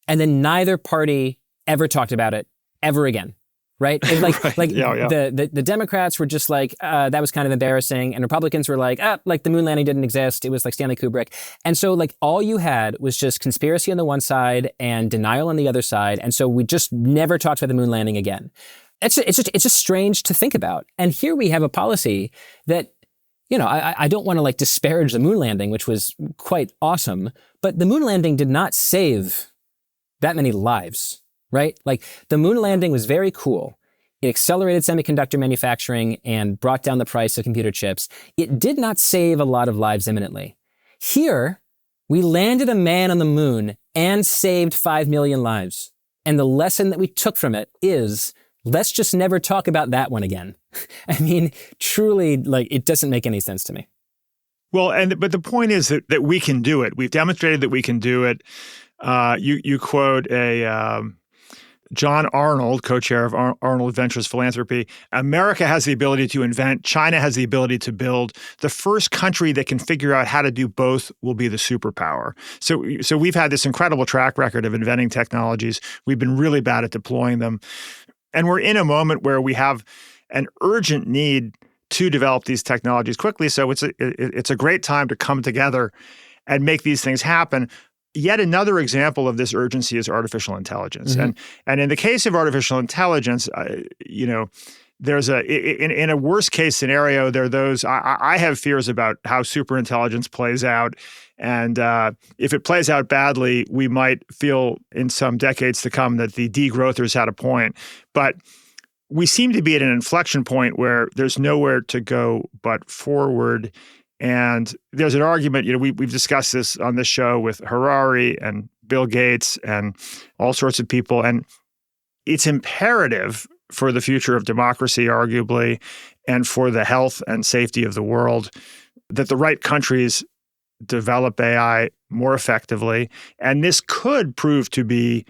and then neither party ever talked about it ever again? Right? The Democrats were just like, that was kind of embarrassing. And Republicans were like, the moon landing didn't exist. It was like Stanley Kubrick. And so like all you had was just conspiracy on the one side and denial on the other side. And so we just never talked about the moon landing again. It's just strange to think about. And here we have a policy that, I don't want to like disparage the moon landing, which was quite awesome, but the moon landing did not save that many lives. Right? Like the moon landing was very cool. It accelerated semiconductor manufacturing and brought down the price of computer chips. It did not save a lot of lives imminently. Here, we landed a man on the moon and saved 5 million lives. And the lesson that we took from it is, let's just never talk about that one again. I mean, truly, like, it doesn't make any sense to me. Well, but the point is that we can do it. We've demonstrated that we can do it. You quote John Arnold, co-chair of Arnold Ventures Philanthropy. America has the ability to invent. China has the ability to build. The first country that can figure out how to do both will be the superpower. So we've had this incredible track record of inventing technologies. We've been really bad at deploying them. And we're in a moment where we have an urgent need to develop these technologies quickly. So it's a great time to come together and make these things happen. Yet another example of this urgency is artificial intelligence. And in the case of artificial intelligence, there's in a worst case scenario, there are those, I have fears about how superintelligence plays out. And if it plays out badly, we might feel in some decades to come that the degrowthers had a point. But we seem to be at an inflection point where there's nowhere to go but forward. And there's an argument, we've discussed this on this show with Harari and Bill Gates and all sorts of people. And it's imperative for the future of democracy, arguably, and for the health and safety of the world, that the right countries develop AI more effectively. And this could prove to be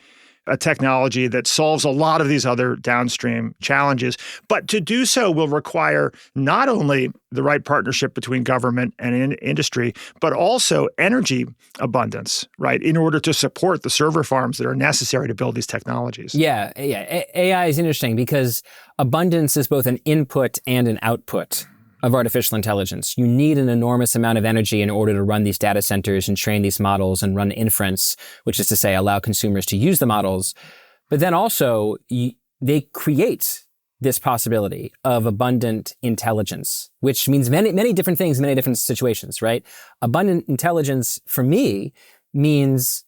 a technology that solves a lot of these other downstream challenges. But to do so will require not only the right partnership between government and industry, but also energy abundance, right, in order to support the server farms that are necessary to build these technologies. Yeah. AI is interesting because abundance is both an input and an output of artificial intelligence. You need an enormous amount of energy in order to run these data centers and train these models and run inference, which is to say, allow consumers to use the models. But then also, they create this possibility of abundant intelligence, which means many different things in many different situations, right? Abundant intelligence, for me, means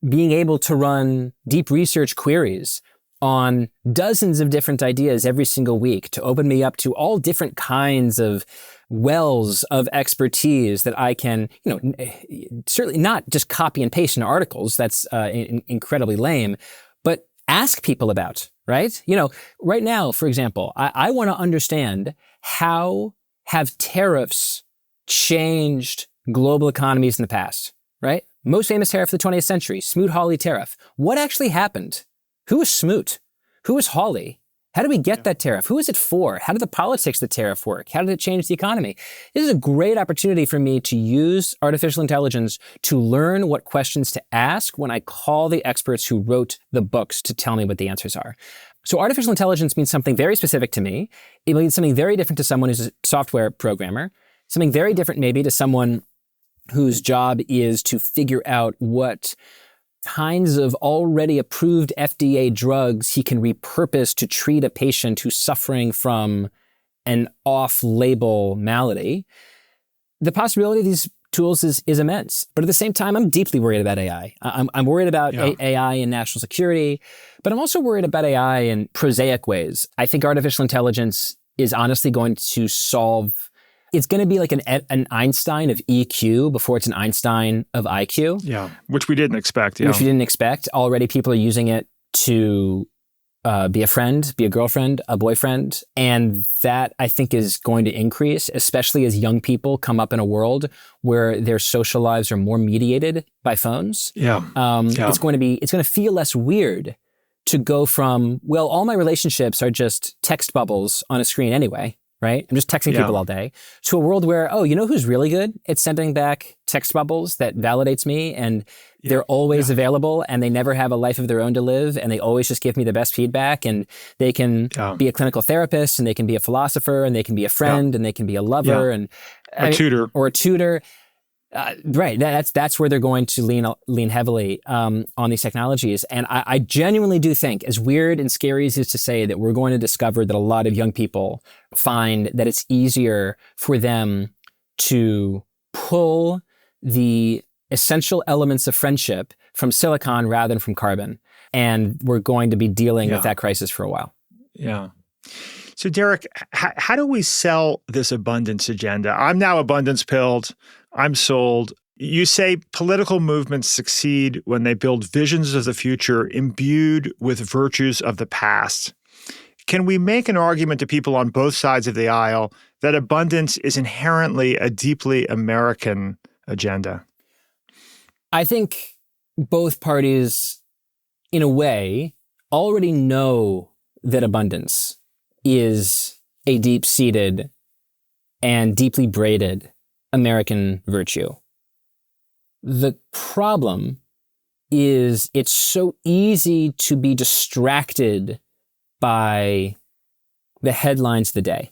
being able to run deep research queries on dozens of different ideas every single week to open me up to all different kinds of wells of expertise that I can, certainly not just copy and paste in articles. That's incredibly lame, but ask people about, right? Right now, for example, I want to understand how have tariffs changed global economies in the past, right? Most famous tariff of the 20th century, Smoot-Hawley tariff. What actually happened? Who was Smoot? Who is Hawley? How do we get that tariff? Who is it for? How do the politics of the tariff work? How did it change the economy? This is a great opportunity for me to use artificial intelligence to learn what questions to ask when I call the experts who wrote the books to tell me what the answers are. So artificial intelligence means something very specific to me. It means something very different to someone who's a software programmer, something very different maybe to someone whose job is to figure out what kinds of already approved FDA drugs he can repurpose to treat a patient who's suffering from an off-label malady. The possibility of these tools is immense. But at the same time, I'm deeply worried about AI. I'm worried about AI in national security, but I'm also worried about AI in prosaic ways. I think artificial intelligence is honestly going to solve. It's going to be like an Einstein of EQ before it's an Einstein of IQ. Yeah, which we didn't expect. Yeah. Which we didn't expect. Already people are using it to be a friend, be a girlfriend, a boyfriend. And that, I think, is going to increase, especially as young people come up in a world where their social lives are more mediated by phones. It's going to feel less weird to go from, well, all my relationships are just text bubbles on a screen anyway. Right? I'm just texting people all day, to a world where, oh, you know who's really good at sending back text bubbles that validates me, and they're always available, and they never have a life of their own to live, and they always just give me the best feedback, and they can be a clinical therapist, and they can be a philosopher, and they can be a friend, and they can be a lover, and a tutor. Or a tutor. Right. That's where they're going to lean heavily on these technologies. And I genuinely do think, as weird and scary as it is to say, that we're going to discover that a lot of young people find that it's easier for them to pull the essential elements of friendship from silicon rather than from carbon. And we're going to be dealing with that crisis for a while. Yeah. So Derek, how do we sell this abundance agenda? I'm now abundance-pilled. I'm sold. You say political movements succeed when they build visions of the future imbued with virtues of the past. Can we make an argument to people on both sides of the aisle that abundance is inherently a deeply American agenda? I think both parties, in a way, already know that abundance is a deep-seated and deeply braided American virtue. The problem is it's so easy to be distracted by the headlines of the day.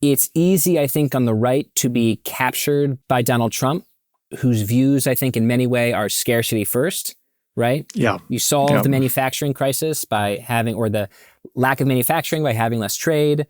It's easy, I think, on the right to be captured by Donald Trump, whose views, I think, in many ways are scarcity first, right? Yeah. You solve the manufacturing crisis by having, or the lack of manufacturing by having less trade.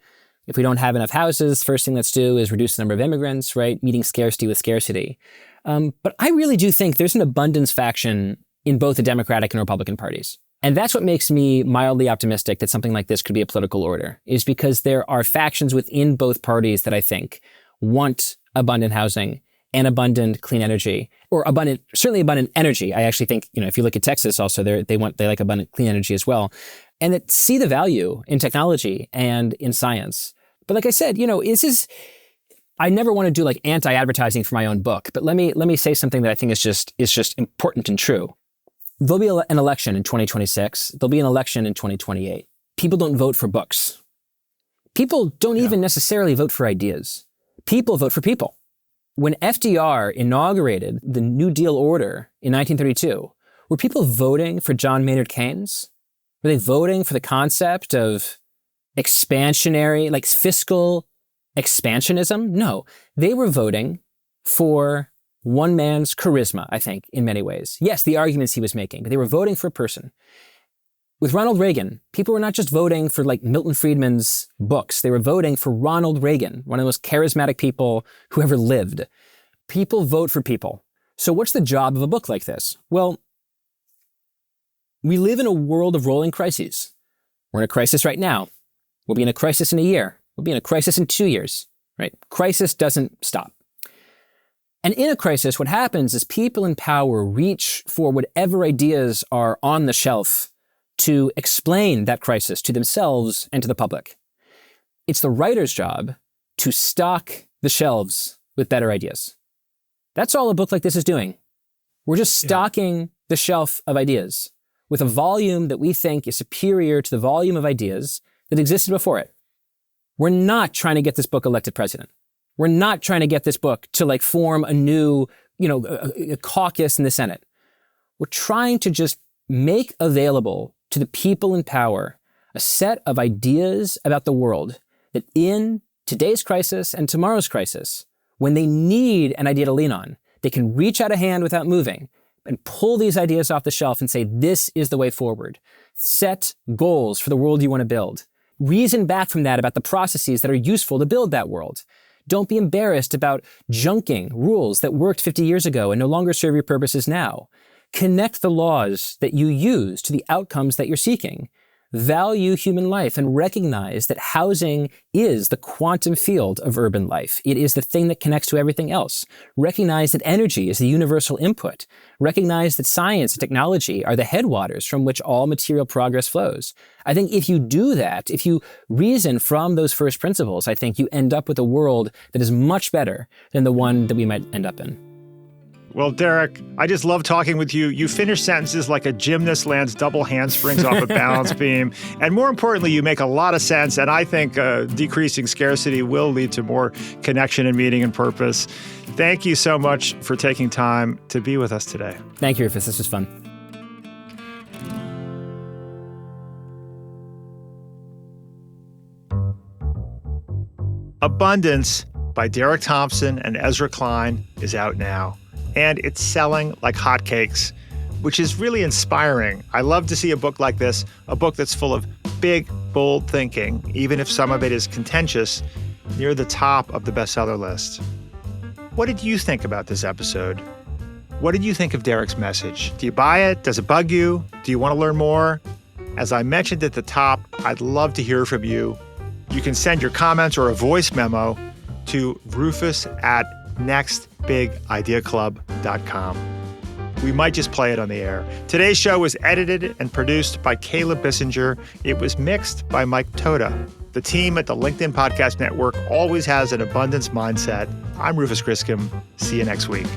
If we don't have enough houses, first thing let's do is reduce the number of immigrants, right? Meeting scarcity with scarcity. But I really do think there's an abundance faction in both the Democratic and Republican parties. And that's what makes me mildly optimistic that something like this could be a political order, is because there are factions within both parties that I think want abundant housing and abundant clean energy, or certainly abundant energy. I actually think, if you look at Texas also, they like abundant clean energy as well. And that see the value in technology and in science. But like I said, I never want to do like anti-advertising for my own book, but let me say something that I think is just important and true. There'll be an election in 2026. There'll be an election in 2028. People don't vote for books. People don't even necessarily vote for ideas. People vote for people. When FDR inaugurated the New Deal order in 1932, were people voting for John Maynard Keynes? Were they voting for the concept of expansionary, like fiscal expansionism? No, they were voting for one man's charisma, I think, in many ways. Yes, the arguments he was making, but they were voting for a person. With Ronald Reagan, people were not just voting for like Milton Friedman's books. They were voting for Ronald Reagan, one of the most charismatic people who ever lived. People vote for people. So what's the job of a book like this? Well, we live in a world of rolling crises. We're in a crisis right now. We'll be in a crisis in a year. We'll be in a crisis in 2 years, right? Crisis doesn't stop. And in a crisis, what happens is people in power reach for whatever ideas are on the shelf to explain that crisis to themselves and to the public. It's the writer's job to stock the shelves with better ideas. That's all a book like this is doing. We're just stocking the shelf of ideas. with a volume that we think is superior to the volume of ideas that existed before it. We're not trying to get this book elected president. We're not trying to get this book to form a new, a caucus in the Senate. We're trying to just make available to the people in power a set of ideas about the world that in today's crisis and tomorrow's crisis, when they need an idea to lean on, they can reach out a hand without moving and pull these ideas off the shelf and say, this is the way forward. Set goals for the world you want to build. Reason back from that about the processes that are useful to build that world. Don't be embarrassed about junking rules that worked 50 years ago and no longer serve your purposes now. Connect the laws that you use to the outcomes that you're seeking. Value human life and recognize that housing is the quantum field of urban life. It is the thing that connects to everything else. Recognize that energy is the universal input. Recognize that science and technology are the headwaters from which all material progress flows. I think if you do that, if you reason from those first principles, I think you end up with a world that is much better than the one that we might end up in. Well, Derek, I just love talking with you. You finish sentences like a gymnast lands double handsprings off a balance beam. And more importantly, you make a lot of sense. And I think decreasing scarcity will lead to more connection and meaning and purpose. Thank you so much for taking time to be with us today. Thank you, Rufus. This was fun. Abundance by Derek Thompson and Ezra Klein is out now. And it's selling like hotcakes, which is really inspiring. I love to see a book like this, a book that's full of big, bold thinking, even if some of it is contentious, near the top of the bestseller list. What did you think about this episode? What did you think of Derek's message? Do you buy it? Does it bug you? Do you want to learn more? As I mentioned at the top, I'd love to hear from you. You can send your comments or a voice memo to rufus@nextbigideaclub.com. We might just play it on the air. Today's show was edited and produced by Caleb Bissinger. It was mixed by Mike Toda. The team at the LinkedIn Podcast Network always has an abundance mindset. I'm Rufus Griscom. See you next week.